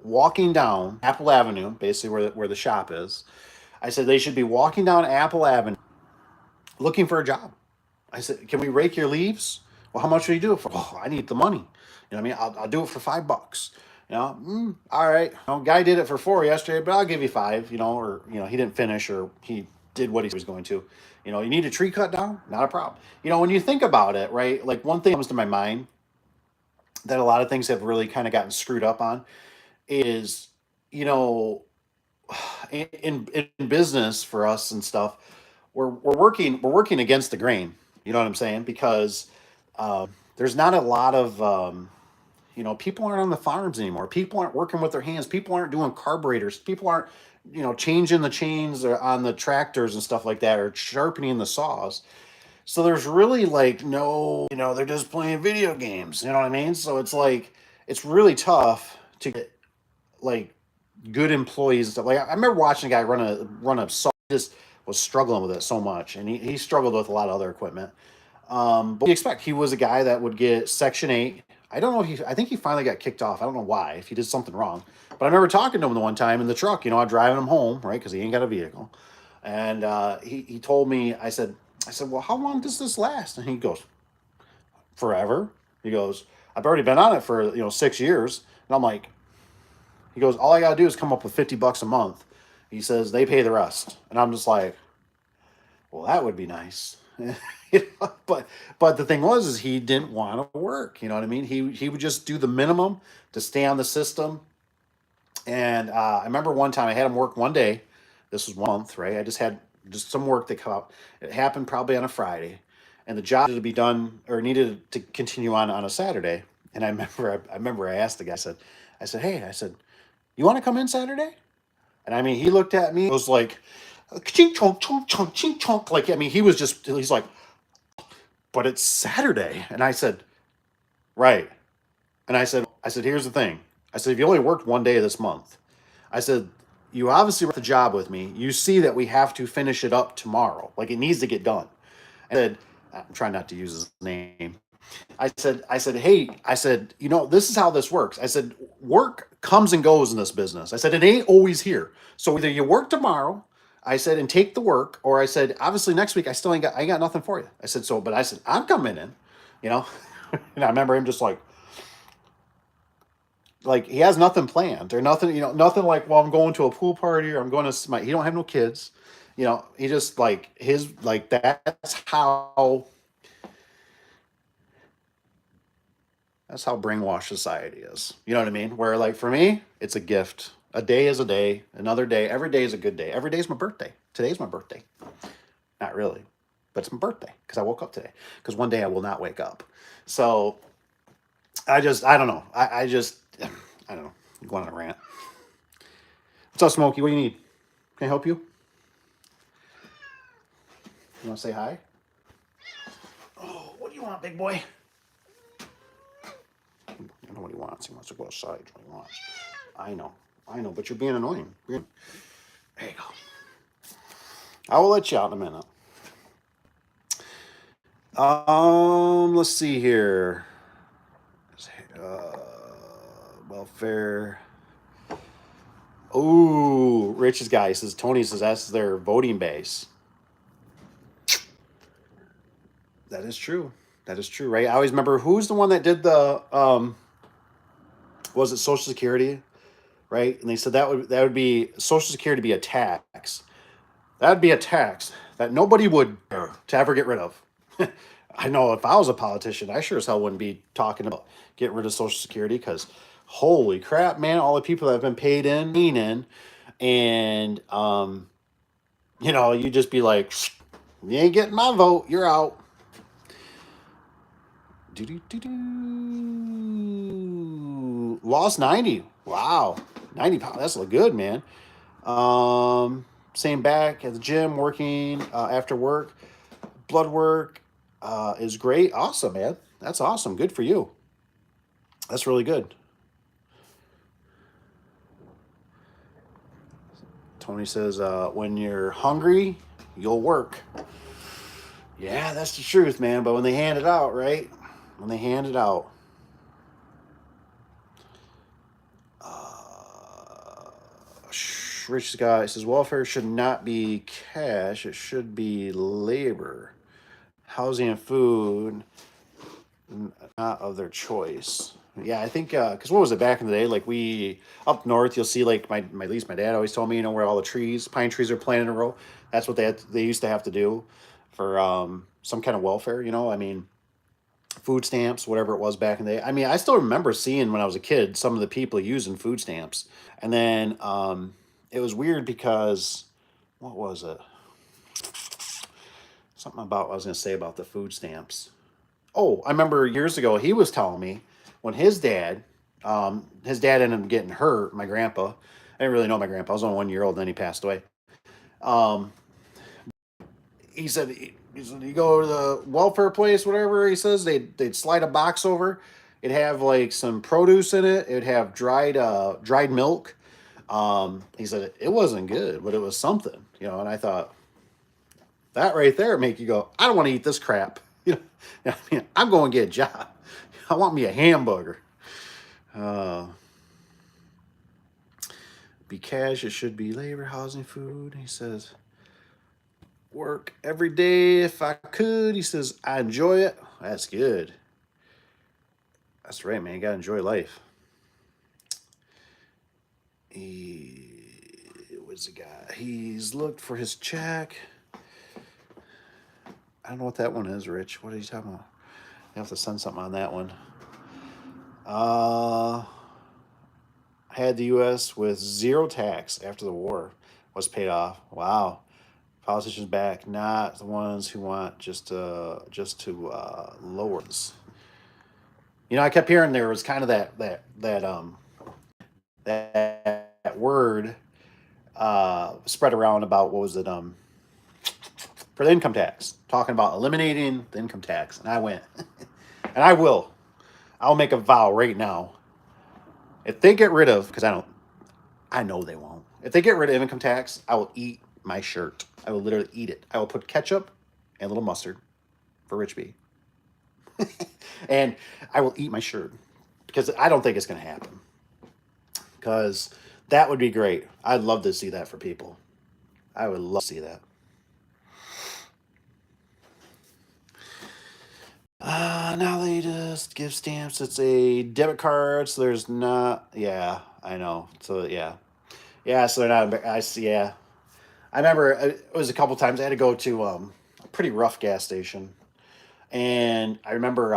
walking down Apple Avenue, basically where the shop is. I said they should be walking down Apple Avenue looking for a job. I said, can we rake your leaves? Well, how much will you do it for? Oh, I need the money. You know what I mean? I'll do it for $5. You know, all right. You know, guy did it for 4 yesterday, but I'll give you 5. You know, or he didn't finish, or he did what he was going to. You know, you need a tree cut down? Not a problem. You know, when you think about it, right? Like one thing comes to my mind that a lot of things have really kind of gotten screwed up on is, you know, in business for us and stuff, we're working against the grain. You know what I'm saying? Because there's not a lot of people aren't on the farms anymore. People aren't working with their hands. People aren't doing carburetors. People aren't changing the chains on the tractors and stuff like that, or sharpening the saws. So there's really like no, they're just playing video games. You know what I mean? So it's like it's really tough to get like good employees and stuff. Like I remember watching a guy run a saw. Just was struggling with it so much, and he struggled with a lot of other equipment. But you expect he was a guy that would get Section 8. I don't know if I think he finally got kicked off. I don't know why, if he did something wrong. But I remember talking to him the one time in the truck, I'm driving him home, right? Because he ain't got a vehicle. And he told me, I said, well, how long does this last? And he goes, forever. He goes, I've already been on it for, 6 years. And I'm like, he goes, all I got to do is come up with $50 a month. He says, they pay the rest. And I'm just like, well, that would be nice. But the thing was is he didn't want to work. You know what I mean? He would just do the minimum to stay on the system. And I remember one time I had him work one day. This was 1 month, right? I just had just some work that come up. It happened probably on a Friday, and the job needed to be done or needed to continue on a Saturday. And I remember I asked the guy. I said, hey, I said, you want to come in Saturday? And I mean, he looked at me. It was like, chink chonk chonk chonk chink chonk. Like I mean, he's like, but it's Saturday. And I said, right. And I said, here's the thing. I said, if you only worked one day this month, I said, you obviously worked the job with me. You see that we have to finish it up tomorrow. Like it needs to get done. I said, I'm trying not to use his name. I said, hey, I said, this is how this works. I said, work comes and goes in this business. I said, it ain't always here. So either you work tomorrow, I said, and take the work, or I said, obviously next week I ain't got nothing for you. I said, but I said, I'm coming in, you know? And I remember him just like he has nothing planned or nothing, nothing like, well, I'm going to a pool party or I'm going to he don't have no kids. He just like that's how brainwashed society is. You know what I mean? Where like for me, it's a gift. A day is a day. Another day. Every day is a good day. Every day is my birthday. Today's my birthday. Not really, but it's my birthday because I woke up today. Because one day I will not wake up. So I don't know. I don't know. I'm going on a rant. What's up, Smokey? What do you need? Can I help you? You want to say hi? Oh, what do you want, big boy? I know what he wants. He wants to go outside. What he wants. I know, but you're being annoying. There you go. I will let you out in a minute. Let's see here. Welfare. Oh, Rich's guy says, Tony says that's their voting base. That is true. That is true, right? I always remember who's the one that did the was it Social Security, right? And they said that would be Social Security be a tax. That'd be a tax that nobody would dare to ever get rid of. I know if I was a politician, I sure as hell wouldn't be talking about getting rid of Social Security because holy crap, man, all the people that have been paid in, and you just be like, you ain't getting my vote, you're out. Lost 90. Wow. 90 pounds. That's good, man. Same back at the gym, working after work. Blood work is great. Awesome, man. That's awesome. Good for you. That's really good. Tony says, when you're hungry, you'll work. Yeah, that's the truth, man. But when they hand it out, right? When they hand it out. Rich guy says welfare should not be cash; it should be labor, housing, and food, not of their choice. Yeah, I think because what was it back in the day? Like we up north, you'll see like my at least my dad always told me, where all the trees, pine trees are planted in a row. That's what they used to have to do for some kind of welfare. I mean, food stamps, whatever it was back in the day. I mean, I still remember seeing when I was a kid some of the people using food stamps, and then it was weird because what was it? Something about I was going to say about the food stamps. Oh, I remember years ago he was telling me when his dad ended up getting hurt. My grandpa, I didn't really know my grandpa. I was only 1 year old, and then he passed away. Um, he said you go to the welfare place, whatever. He says they'd slide a box over. It'd have like some produce in it. It'd have dried milk. He said it wasn't good, but it was something, And I thought that right there make you go, I don't want to eat this crap. I mean, I'm going to get a job. I want me a hamburger. Uh, be cash. It should be labor, housing, food. He says work every day if I could. He says I enjoy it. That's good. That's right, man. You gotta enjoy life. He was the guy. He's looked for his check. I don't know what that one is, Rich. What are you talking about? You have to send something on that one. Had the U.S. with zero tax after the war was paid off. Wow. Politicians back, not the ones who want just to lower this. I kept hearing there was kind of that word spread around about what was it for the income tax, talking about eliminating the income tax, and I went, and I'll make a vow right now. If they get rid of, because I know they won't. If they get rid of income tax, I will eat my shirt. I will literally eat it. I will put ketchup and a little mustard for Rich B. And I will eat my shirt because I don't think it's going to happen. Because that would be great. I'd love to see that for people. I would love to see that. Now they just give stamps. It's a debit card, so there's not. Yeah, I know. So yeah. So they're not. I see. Yeah, I remember it was a couple times I had to go to a pretty rough gas station, and I remember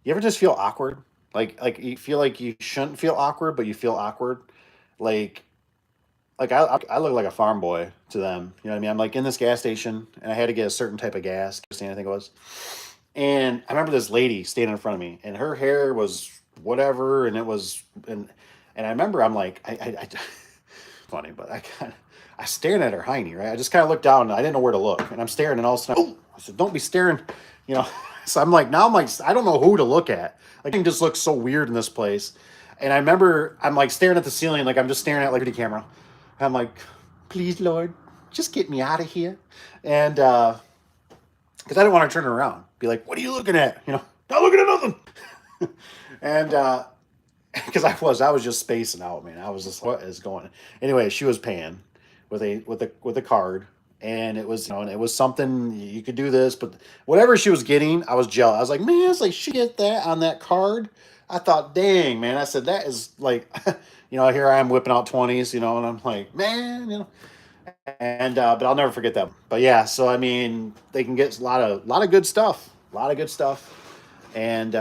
you ever just feel awkward, like you feel like you shouldn't feel awkward, but you feel awkward, like I look like a farm boy to them. You know what I mean? I'm like in this gas station, and I had to get a certain type of gas. I think it was. And I remember this lady standing in front of me, and her hair was whatever, and it was, and I remember I'm like, funny, but I staring at her hiney, right? I just kind of looked down, and I didn't know where to look, and I'm staring, and all of a sudden, I said, "Don't be staring," you know. So I'm like, I don't know who to look at. Like, it just looks so weird in this place. And I remember I'm like staring at the ceiling, like I'm just staring at like the camera. I'm like, please, Lord, just get me out of here. And because I didn't want to turn around, be like, what are you looking at? Not looking at nothing. And because I was just spacing out, man. I was just, what is going on? Anyway, she was paying with a card. And it was, and it was something you could do this, but whatever she was getting, I was jealous. I was like, man, it's like she get that on that card. I thought, dang, man. I said that is like, here I am whipping out 20s, and I'm like, man. And but I'll never forget that. But yeah, so I mean, they can get a lot of good stuff, and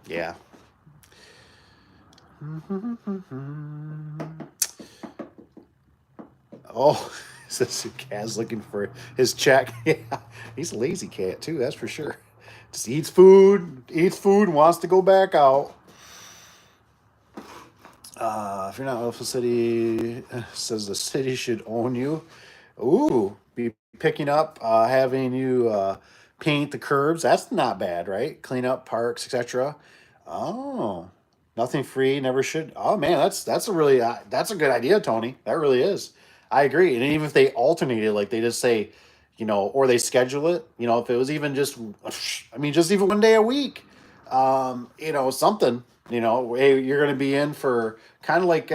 yeah. Oh, says Kaz looking for his check. Yeah, he's a lazy cat too. That's for sure. Just eats food, and wants to go back out. If you're not Alpha City, says the city should own you. Ooh, be picking up, having you paint the curbs. That's not bad, right? Clean up parks, etc. Oh, nothing free, never should. Oh man, that's a good idea, Tony. That really is. I agree. And even if they alternate it, like they just say, or they schedule it, if it was even just, I mean, just even one day a week, something. You know, hey, you're going to be in for kind of like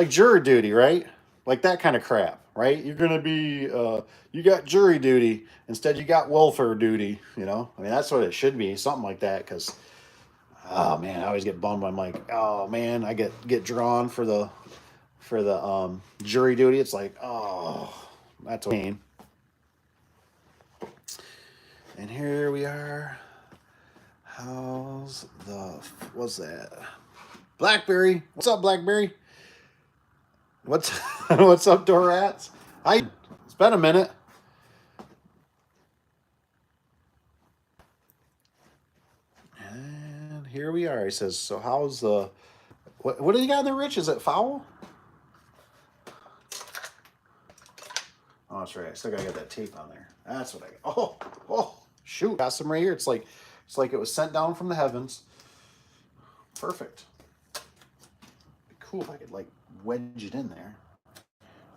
jury duty, right? Like that kind of crap, right? You're going to be you got jury duty instead you got welfare duty. You know, I mean that's what it should be, something like that. Because oh man, I always get bummed. I'm like, oh man, I get drawn for the jury duty. It's like, oh, that's a pain. And here we are. What's that? Blackberry. What's up, Blackberry? What's what's up, door rats? Hi. It's been a minute. And here we are. He says, so how's the what do you got in there, Rich? Is it foul? Oh, that's right. I still gotta get that tape on there. That's what I got. Oh, shoot. Got some right here. It's like it was sent down from the heavens. Perfect. Be cool if I could like wedge it in there.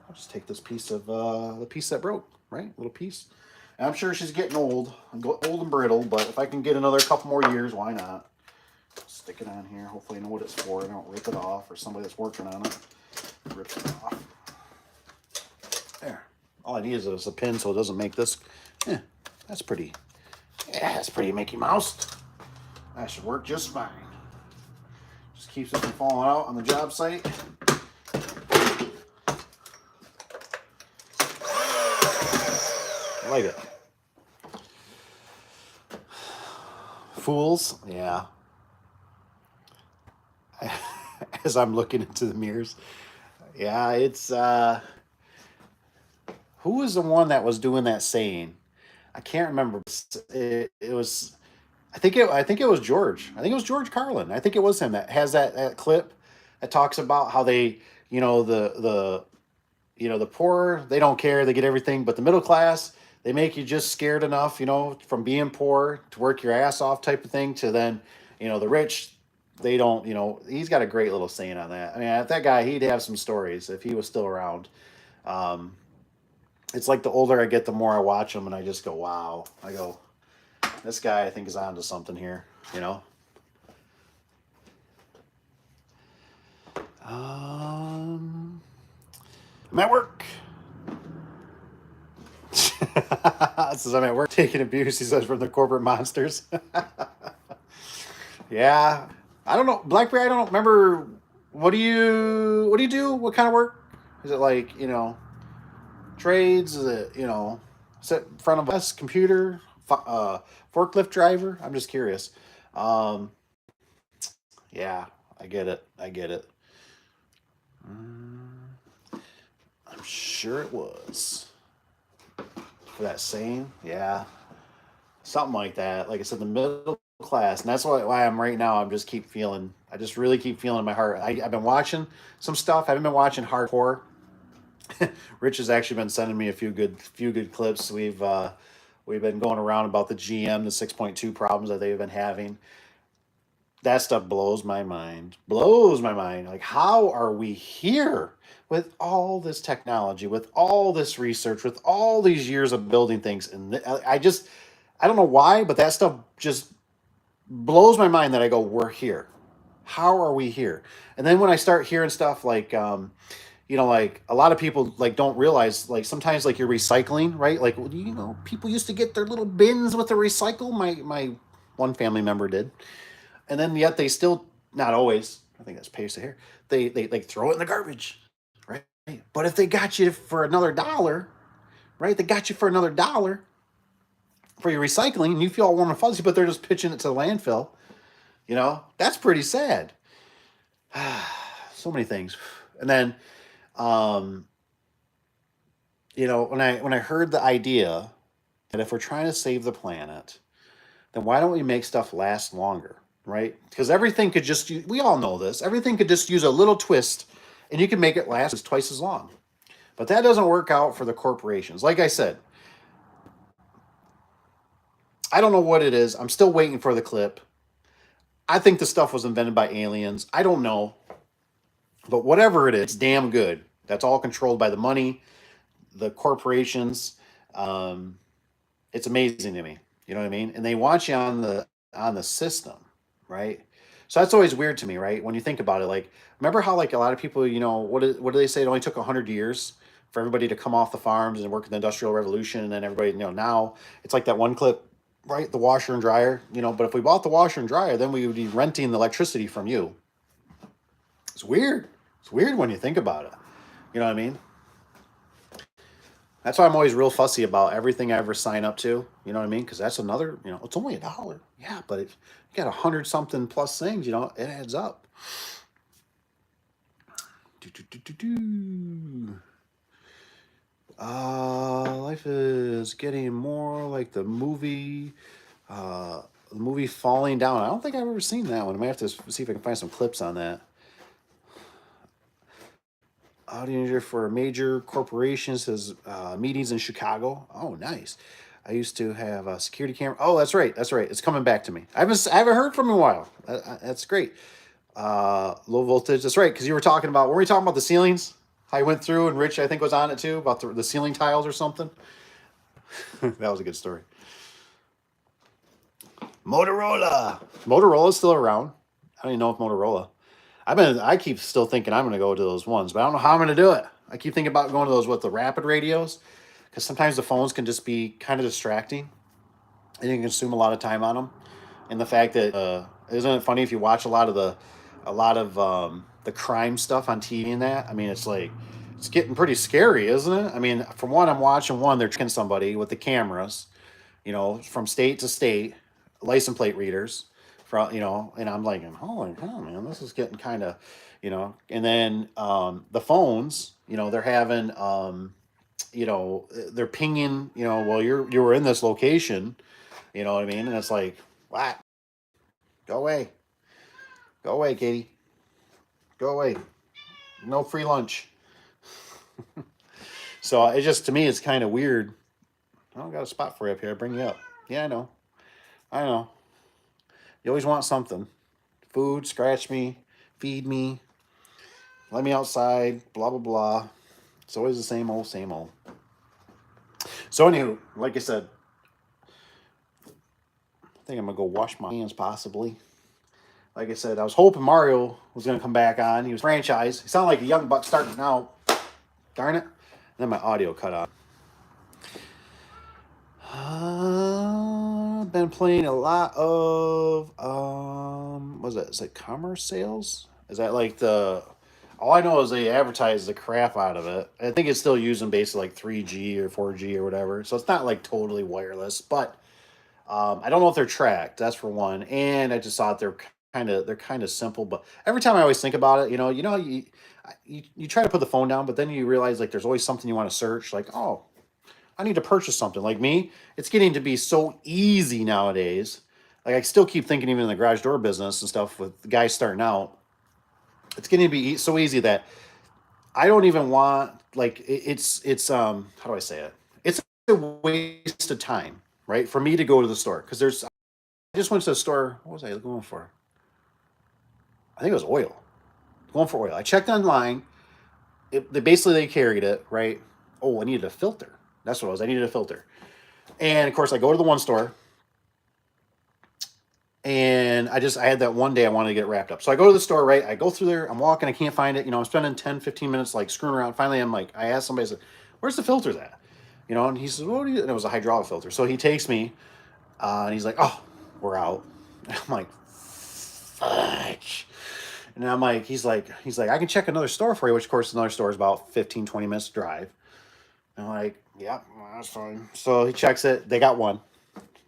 I'll just take this piece of the piece that broke, right? Little piece. And I'm sure she's getting old and brittle, but if I can get another couple more years, why not? Stick it on here. Hopefully I know what it's for. I don't rip it off, or somebody that's working on it rips it off. There. All I need is a pin so it doesn't make this. Yeah, that's pretty. Yeah, that's pretty Mickey Mouse. That should work just fine. Just keeps it from falling out on the job site. I like it. Fools, yeah. As I'm looking into the mirrors. Yeah, it's who was the one that was doing that saying? I can't remember. It was I think it was George. I think it was George Carlin. I think it was him that has that clip that talks about how they, the poor, they don't care, they get everything, but the middle class, they make you just scared enough, from being poor to work your ass off type of thing to then, the rich, they don't, he's got a great little saying on that. I mean, if that guy, he'd have some stories if he was still around. Um, it's like the older I get, the more I watch him and I just go, wow. I go, this guy I think is onto something here, you know? I'm at work. Says I'm at work taking abuse, he says, from the corporate monsters. Yeah. I don't know. Blackberry, I don't remember. What do you do? What kind of work? Is it like, trades? Is it, sit in front of us, computer, forklift driver? I'm just curious. Um, yeah, I get it. I get it. I'm sure it was for that saying. Yeah, something like that. Like I said, the middle class, and that's why I'm right now. I just really keep feeling in my heart. I've been watching some stuff. I haven't been watching hardcore. Rich has actually been sending me a few good clips. We've been going around about the GM, the 6.2 problems that they've been having. That stuff blows my mind. Blows my mind. Like, how are we here with all this technology, with all this research, with all these years of building things? And I don't know why, but that stuff just blows my mind that I go, we're here. How are we here? And then when I start hearing stuff like, like a lot of people like don't realize like sometimes like you're recycling, right? Like, well, people used to get their little bins with the recycle. My one family member did, and then yet they still not always. I think that's pace of hair. They like throw it in the garbage, right? But if they got you for another dollar, right? They got you for another dollar for your recycling, and you feel all warm and fuzzy, but they're just pitching it to the landfill. That's pretty sad. So many things, and then, um, when I heard the idea that if we're trying to save the planet, then why don't we make stuff last longer, right? Because everything could just, we all know this, everything could just use a little twist and you can make it last twice as long. But that doesn't work out for the corporations. Like I said, I don't know what it is. I'm still waiting for the clip. I think the stuff was invented by aliens. I don't know. But whatever it is, it's damn good. That's all controlled by the money, the corporations. Um, it's amazing to me. You know what I mean? And they want you on the system, right? So that's always weird to me, right? When you think about it, like, remember how like a lot of people, what do they say? It only took 100 years for everybody to come off the farms and work in the Industrial Revolution, and then everybody, now it's like that one clip, right? The washer and dryer, But if we bought the washer and dryer, then we would be renting the electricity from you. It's weird. It's weird when you think about it. You know what I mean? That's why I'm always real fussy about everything I ever sign up to. You know what I mean? Because that's another, it's only $1. Yeah, but if you got 100 something plus things, it adds up. Life is getting more like the movie Falling Down. I don't think I've ever seen that one. I might have to see if I can find some clips on that. Auditor for a major corporation says meetings in Chicago. Oh, nice. I used to have a security camera. Oh, that's right. That's right. It's coming back to me. I haven't heard from you in a while. That's great. Low voltage. That's right. Because you were talking about, were we talking about the ceilings? How you went through, and Rich, I think, was on it too, about the ceiling tiles or something. That was a good story. Motorola. Motorola's still around. I don't even know if Motorola. I keep still thinking I'm going to go to those ones, but I don't know how I'm going to do it. I keep thinking about going to those with the rapid radios, because sometimes the phones can just be kind of distracting, and you can consume a lot of time on them. And the fact that isn't it funny if you watch a lot of the crime stuff on TV and that? I mean, it's like it's getting pretty scary, isn't it? I mean, from one, I'm watching one, they're tracking somebody with the cameras, from state to state, license plate readers, and I'm like, holy hell, man, this is getting kind of, and then the phones, they're having, they're pinging, well, you were in this location, you know what I mean? And it's like, what? Go away, Katie, go away, no free lunch. So it just, to me, it's kind of weird. I don't got a spot for you up here. I bring you up. Yeah, I know. You always want something. Food, scratch me, feed me, let me outside, blah, blah, blah. It's always the same old, same old. So anywho, like I said, I think I'm going to go wash my hands possibly. Like I said, I was hoping Mario was going to come back on. He was franchise. He sounded like a young buck starting out. Darn it. And then my audio cut off. Been playing a lot of what's that? Is it commerce sales? Is that like all I know is they advertise the crap out of it. I think it's still using basically like 3G or 4G or whatever. So it's not like totally wireless, but I don't know if they're tracked. That's for one. And I just thought they're kind of simple, but every time I always think about it, you try to put the phone down, but then you realize like there's always something you want to search, like, oh, I need to purchase something. Like me, it's getting to be so easy nowadays. Like I still keep thinking, even in the garage door business and stuff with the guys starting out, it's getting to be so easy that I don't even want, like, it's how do I say it? It's a waste of time, right? For me to go to the store. Because I just went to the store. What was I going for? I think it was oil. Going for oil. I checked online. They carried it, right? Oh, I needed a filter. That's what it was. I needed a filter. And of course, I go to the one store, and I had that one day I wanted to get wrapped up. So I go to the store, right? I go through there. I'm walking. I can't find it. I'm spending 10, 15 minutes like screwing around. Finally, I asked somebody, I said, where's the filters at? And he says, what do you, and it was a hydraulic filter. So he takes me, and he's like, oh, we're out. And I'm like, fudge. And I'm like, he's like, I can check another store for you, which of course another store is about 15, 20 minutes drive. And I'm like, yeah, that's fine. So he checks it. They got one.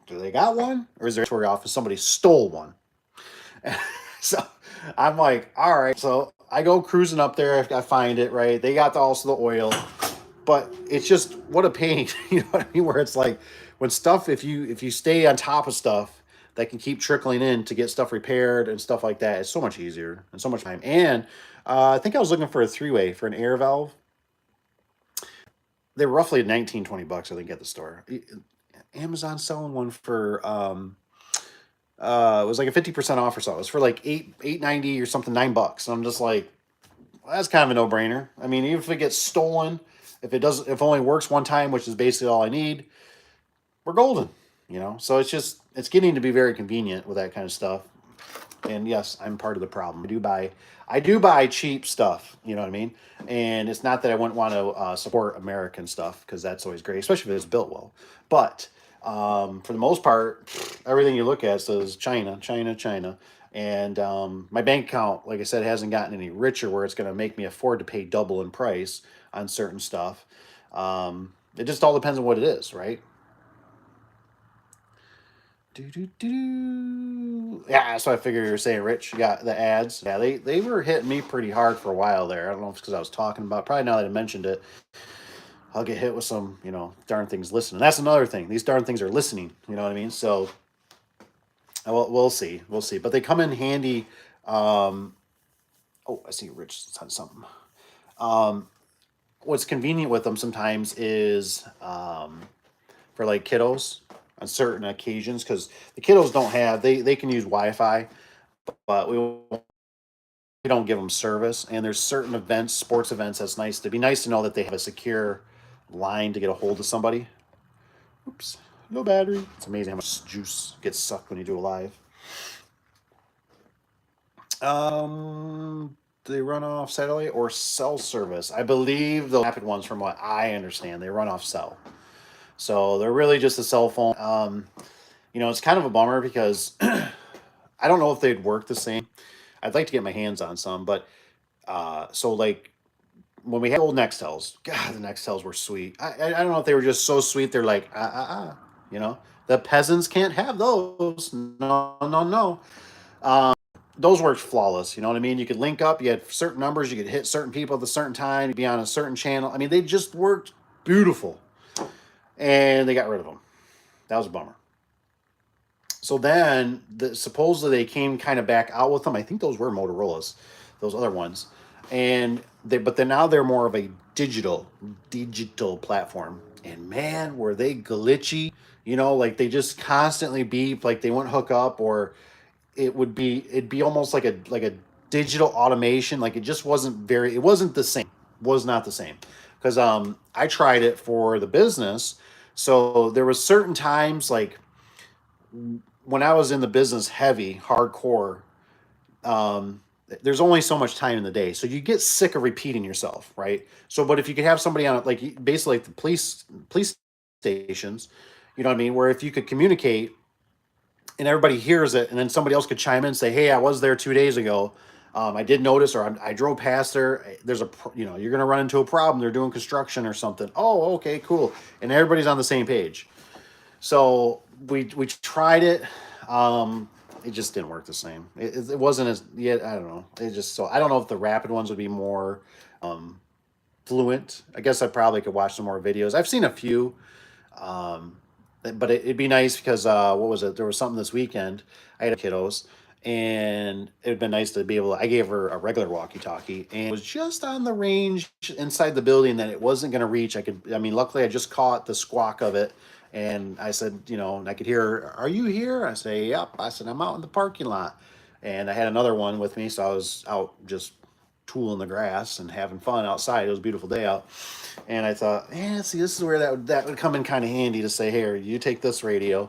Do they got one? Or is there a story off and somebody stole one? So I'm like, all right. So I go cruising up there. I find it, right? They got also the oil. But it's just, what a pain. You know what I mean? Where it's like, when stuff, if you stay on top of stuff that can keep trickling in to get stuff repaired and stuff like that, it's so much easier and so much time. And I think I was looking for a 3-way for an air valve. They were roughly $19-20, I think, at the store. Amazon selling one for it was like a 50% off or so. It was for like $8.90 or something, $9. And I'm just like, well, that's kind of a no-brainer. I mean, even if it gets stolen, if it only works one time, which is basically all I need, we're golden. So it's getting to be very convenient with that kind of stuff. And yes, I'm part of the problem. I do buy cheap stuff. You know what I mean? And it's not that I wouldn't want to support American stuff because that's always great, especially if it's built well. But for the most part, everything you look at says China, China, China. And my bank account, like I said, hasn't gotten any richer where it's going to make me afford to pay double in price on certain stuff. It just all depends on what it is, right? Do, do, do. Yeah, that's what I figured you were saying, Rich. Yeah, the ads. Yeah, they were hitting me pretty hard for a while there. I don't know if it's because I was talking about. Probably now that I mentioned it, I'll get hit with some, darn things listening. That's another thing. These darn things are listening. You know what I mean? So, we'll see. We'll see. But they come in handy. Um, oh, I see Rich said something. Um, what's convenient with them sometimes is for like kiddos on certain occasions because the kiddos don't have they can use Wi-Fi, but we don't give them service. And there's certain events, sports events, that's nice to be nice to know that they have a secure line to get a hold of somebody. Oops, no battery. It's amazing how much juice gets sucked when you do a live. They run off satellite or cell service. I believe the rapid ones, from what I understand, they run off cell. So they're really just a cell phone. It's kind of a bummer because I don't know if they'd work the same. I'd like to get my hands on some, but so like when we had old Nextels, God, the Nextels were sweet. I don't know if they were just so sweet. They're like you know, the peasants can't have those. No, no, no. Those worked flawless. You know what I mean? You could link up. You had certain numbers. You could hit certain people at a certain time. You'd be on a certain channel. I mean, they just worked beautiful. And they got rid of them. That was a bummer. So then, supposedly they came kind of back out with them. I think those were Motorola's, those other ones, and but then now they're more of a digital platform. And man, were they glitchy? Like they just constantly beep, like they wouldn't hook up, or it'd be almost like a digital automation. Like it wasn't the same. Was not the same because I tried it for the business. So there was certain times like when I was in the business heavy, hardcore, um, there's only so much time in the day. So you get sick of repeating yourself, right? So, but if you could have somebody on it, like basically like the police stations, you know what I mean? Where if you could communicate and everybody hears it, and then somebody else could chime in and say, "Hey, I was there 2 days ago. I did notice, or I drove past there. There's you're going to run into a problem. They're doing construction or something. Oh, okay, cool." And everybody's on the same page. So we tried it. It just didn't work the same. It wasn't as yet. I don't know. It just so I don't know if the rapid ones would be more fluent. I guess I probably could watch some more videos. I've seen a few, um, but it'd be nice because what was it? There was something this weekend. I had kiddos, and it'd been nice to be able. I gave her a regular walkie-talkie, and it was just on the range inside the building that it wasn't going to reach. I mean, luckily I just caught the squawk of it, and I said, and I could hear her, "Are you here?" I say, "Yep." I said, "I'm out in the parking lot," and I had another one with me, so I was out just tooling the grass and having fun outside. It was a beautiful day out. And I thought, see, this is where that would come in kind of handy to say, here, you take this radio,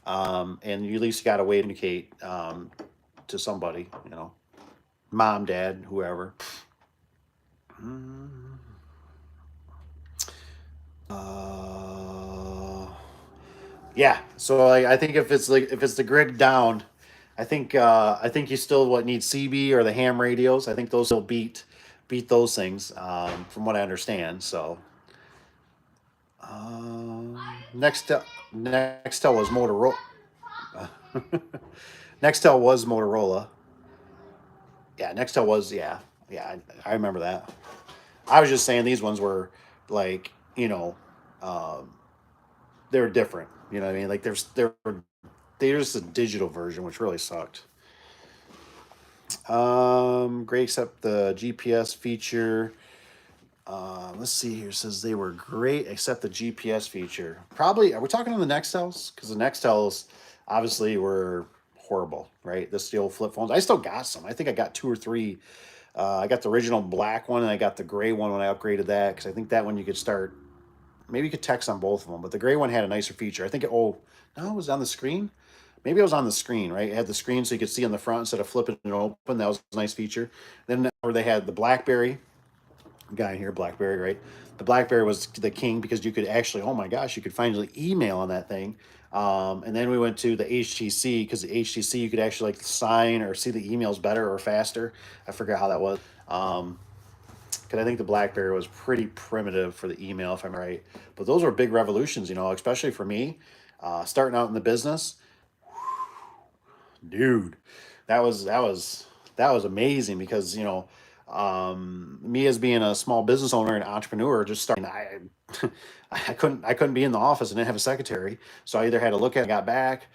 and you at least got a way to communicate to somebody, mom, dad, whoever. Uh, yeah. So I think if it's the grid down, I think you still what need CB or the ham radios. I think those will beat those things from what I understand. So um, next Nextel was Motorola. Nextel was Motorola. Yeah, Nextel was yeah. I remember that. I was just saying these ones were like um, they're different. You know what I mean? Like they're just a digital version, which really sucked. Great, except the GPS feature. Let's see here. It says they were great except the GPS feature. Probably, are we talking on the Nextels? Because the Nextels obviously were horrible, right? The old flip phones. I still got some. I think I got two or three. I got the original black one and I got the gray one when I upgraded that because I think that one you could start. Maybe you could text on both of them, but the gray one had a nicer feature. I think no, it was on the screen. maybe it was on the screen, right? It had the screen so you could see on the front instead of flipping it open. That was a nice feature. Then where they had the BlackBerry guy here, BlackBerry, right? The BlackBerry was the king because you could actually, oh my gosh, you could finally email on that thing. And then we went to the HTC because the HTC you could actually like sign or see the emails better or faster. I forget how that was. Because I think the BlackBerry was pretty primitive for the email, if I'm right. But those were big revolutions, especially for me, starting out in the business, dude. That was amazing because me as being a small business owner and entrepreneur, just starting, I couldn't be in the office and didn't have a secretary, so I either had to look at it, got back,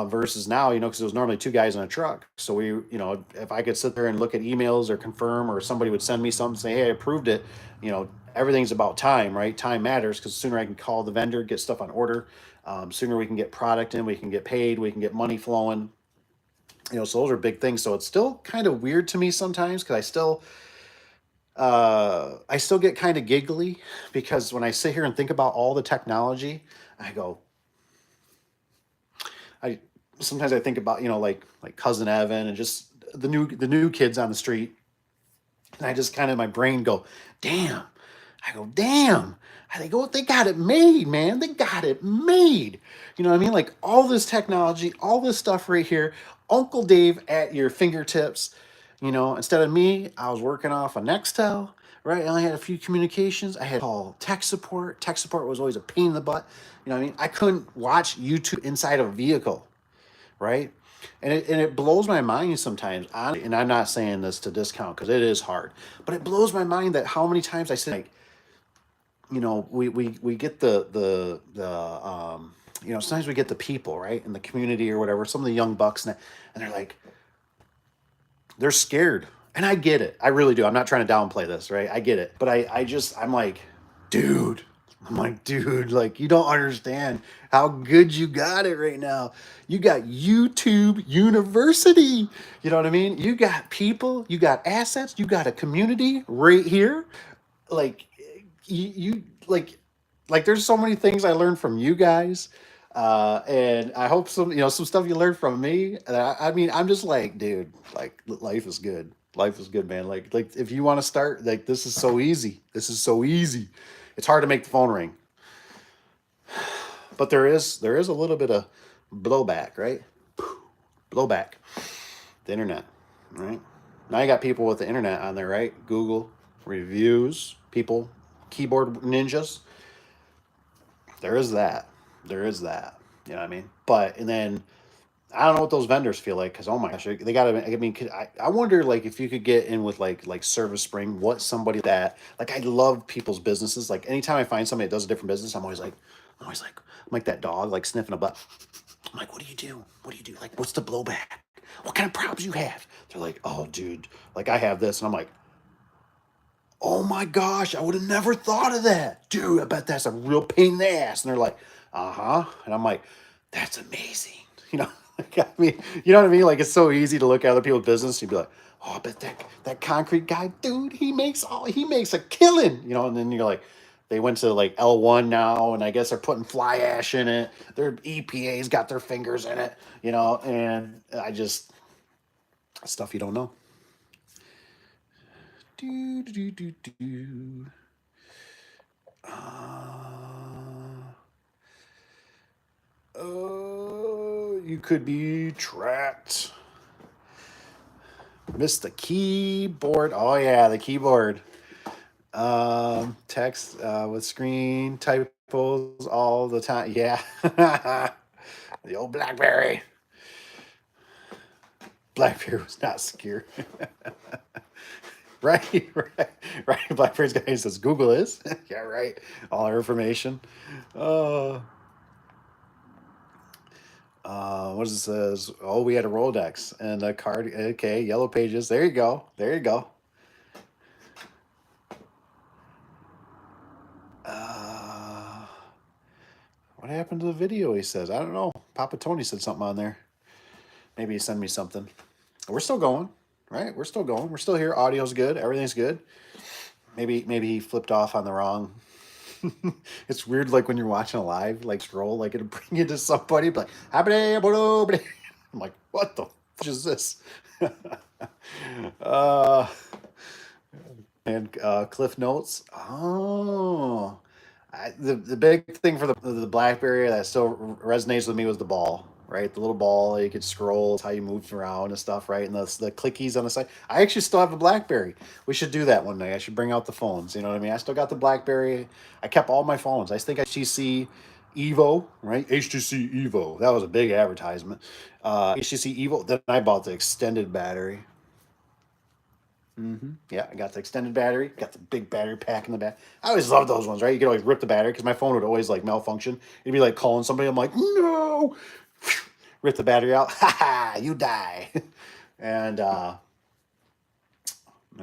versus now, because it was normally two guys in a truck. So if I could sit there and look at emails or confirm, or somebody would send me something, say, hey, I approved it. Everything's about time, right? Time matters because sooner I can call the vendor, get stuff on order, sooner we can get product in, we can get paid, we can get money flowing. So those are big things. So it's still kind of weird to me sometimes because I still get kind of giggly because when I sit here and think about all the technology, I go, I sometimes I think about like cousin Evan and just the new kids on the street, and I just kind of my brain go, damn. I go, damn. They go, they got it made, man. They got it made. You know what I mean? Like all this technology, all this stuff right here, Uncle Dave at your fingertips. Instead of me, I was working off a Nextel, right? I only had a few communications. I had to call tech support. Tech support was always a pain in the butt. You know what I mean? I couldn't watch YouTube inside of a vehicle, right? And it blows my mind sometimes. And I'm not saying this to discount because it is hard, but it blows my mind that how many times I say, like, we get the sometimes we get the people, right, in the community or whatever, some of the young bucks, and they're like, they're scared. And I get it. I really do. I'm not trying to downplay this, right? I get it. But I'm like, dude, like, you don't understand how good you got it right now. You got YouTube University. You know what I mean? You got people, you got assets, you got a community right here. Like, you like there's so many things I learned from you guys. And I hope some stuff you learned from me. And I mean, I'm just like, dude, like life is good. Life is good, man. Like if you want to start, like, this is so easy. This is so easy. It's hard to make the phone ring, but there is a little bit of blowback, right? Blowback. The internet, right? Now you got people with the internet on there, right? Google reviews, people, keyboard ninjas. There is that. There is that. You know what I mean? But and then I don't know what those vendors feel like because, oh my gosh, they got to. I mean, I wonder, like, if you could get in with like Service Spring, what somebody that, like, I love people's businesses. Like anytime I find somebody that does a different business, I'm like that dog, like sniffing a butt. I'm like, what do you do? What do you do? Like, what's the blowback? What kind of problems you have? They're like, oh, dude, like I have this, and I'm like, oh my gosh, I would have never thought of that. Dude, I bet that's a real pain in the ass. And they're like, uh-huh. And I'm like, that's amazing. You know, like, I mean, you know what I mean? Like, it's so easy to look at other people's business and be like, oh, I bet that concrete guy, dude, he makes a killing, and then you're like, they went to like L1 now, and I guess they're putting fly ash in it. Their EPA's got their fingers in it, and I just, stuff you don't know. Do, do, do, do, do. Oh, you could be tracked. Missed the keyboard. Oh yeah, the keyboard. Text with screen typos all the time. Yeah, the old BlackBerry. BlackBerry was not secure. Right, right. BlackBerry's guy says Google is. Yeah, right. All our information. Uh, what does it says? Oh, we had a Rolodex and a card. Okay, yellow pages. There you go. There you go. Uh, what happened to the video? He says. I don't know. Papa Tony said something on there. Maybe he sent me something. We're still going, right? We're still going. We're still here. Audio's good. Everything's good. Maybe he flipped off on the wrong. It's weird, like when you're watching a live, like scroll, like it'll bring you to somebody, but like, I'm like, what the f is this? uh, and Cliff Notes. Oh, the big thing for the BlackBerry that still resonates with me was the ball, right? The little ball you could scroll, it's how you move around and stuff, right? And the clickies on the side. I actually still have a BlackBerry. We should do that one day. I should bring out the phones. You know what I mean? I still got the BlackBerry. I kept all my phones. I think HTC Evo, right? HTC Evo. That was a big advertisement. HTC Evo. Then I bought the extended battery. Yeah, I got the extended battery, got the big battery pack in the back. I always loved those ones, right? You could always rip the battery because my phone would always like malfunction. It'd be like calling somebody. I'm like, no, rip the battery out. Ha ha, you die. And I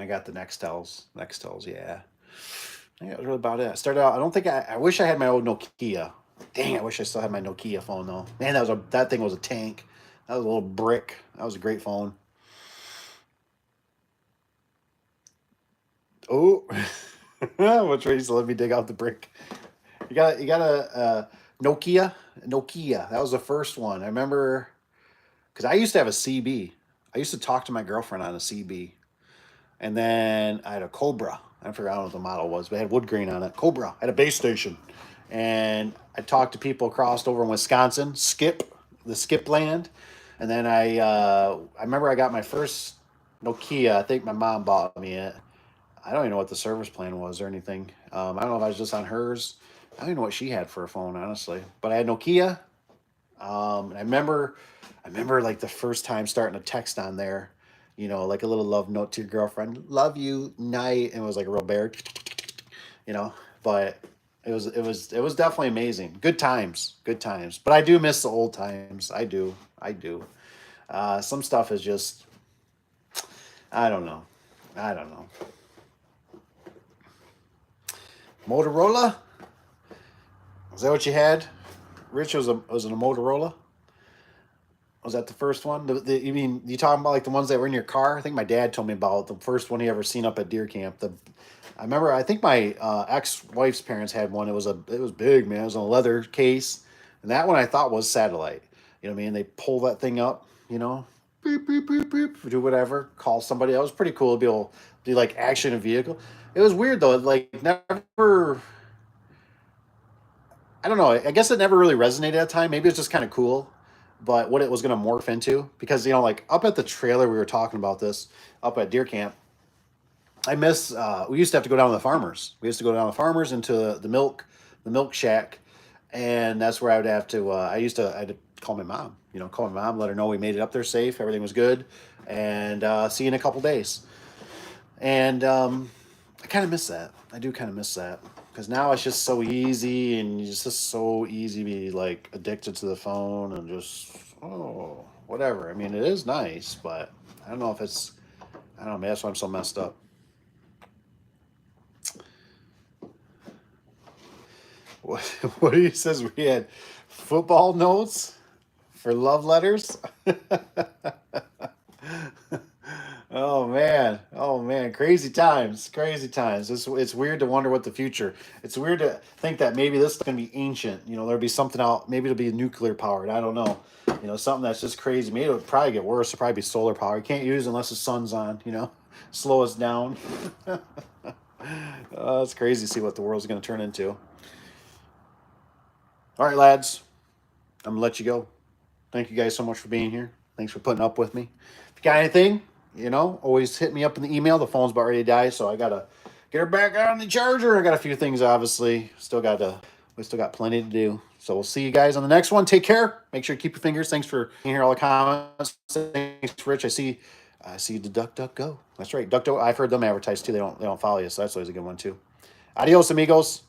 got the Nextels. Nextels, yeah. I think that was really about it. I started out. I don't think I wish I had my old Nokia. Dang, I wish I still had my Nokia phone though. Man, that thing was a tank. That was a little brick. That was a great phone. Oh, what's ready to let me dig out the brick? You got a Nokia. Nokia. That was the first one. I remember because I used to have a CB. I used to talk to my girlfriend on a CB, and then I had a Cobra. I forgot what the model was, but it had wood grain on it. Cobra. I had a base station, and I talked to people crossed over in Wisconsin. The Skip land, and then I remember I got my first Nokia. I think my mom bought me it. I don't even know what the service plan was or anything. I don't know if I was just on hers. I don't even know what she had for a phone, honestly. But I had Nokia. And I remember like the first time starting to text on there, like a little love note to your girlfriend, love you, night, and it was like a real bear, you know. But it was definitely amazing. Good times, good times. But I do miss the old times. I do. Some stuff is just, I don't know. I don't know. Motorola? Was that what you had? Rich was it a Motorola? Was that the first one? You mean you talking about like the ones that were in your car? I think my dad told me about the first one he ever seen up at deer camp. I remember. I think my ex-wife's parents had one. It was big, man. It was in a leather case, and that one I thought was satellite. You know what I mean? They pull that thing up. Beep beep beep beep. Do whatever. Call somebody. That was pretty cool to be able to do like action in a vehicle. It was weird though. Like never. I don't know. I guess it never really resonated at the time. Maybe it's just kind of cool, but what it was going to morph into, because like up at the trailer, we were talking about this up at deer camp. I miss. We used to have to go down to the farmers. We used to go down to the farmers into the milk shack, and that's where I would have to. I had to call my mom. Call my mom, let her know we made it up there safe, everything was good, and see you in a couple days. And I kind of miss that. I do kind of miss that because now it's just so easy, and it's just so easy to be like addicted to the phone and just whatever. I mean, it is nice, but I don't know if it's. I don't know. Maybe that's why I'm so messed up. What what he says we had football notes for love letters. Oh man, crazy times, crazy times. It's weird to wonder what the future. It's weird to think that maybe this is gonna be ancient. There'll be something out. Maybe it'll be nuclear powered. I don't know. Something that's just crazy. Maybe it'll probably get worse. It'll probably be solar power. You can't use it unless the sun's on. Slow us down. It's crazy to see what the world's gonna turn into. All right, lads. I'm gonna let you go. Thank you guys so much for being here. Thanks for putting up with me. If you got anything, always hit me up in the email. The phone's about ready to die, so I gotta get her back on the charger. I got a few things, obviously. We still got plenty to do. So we'll see you guys on the next one. Take care. Make sure you keep your fingers. Thanks for hearing all the comments. Thanks, Rich. I see the Duck Duck Go. That's right. I've heard them advertise too. They don't follow you, so that's always a good one too. Adios, amigos.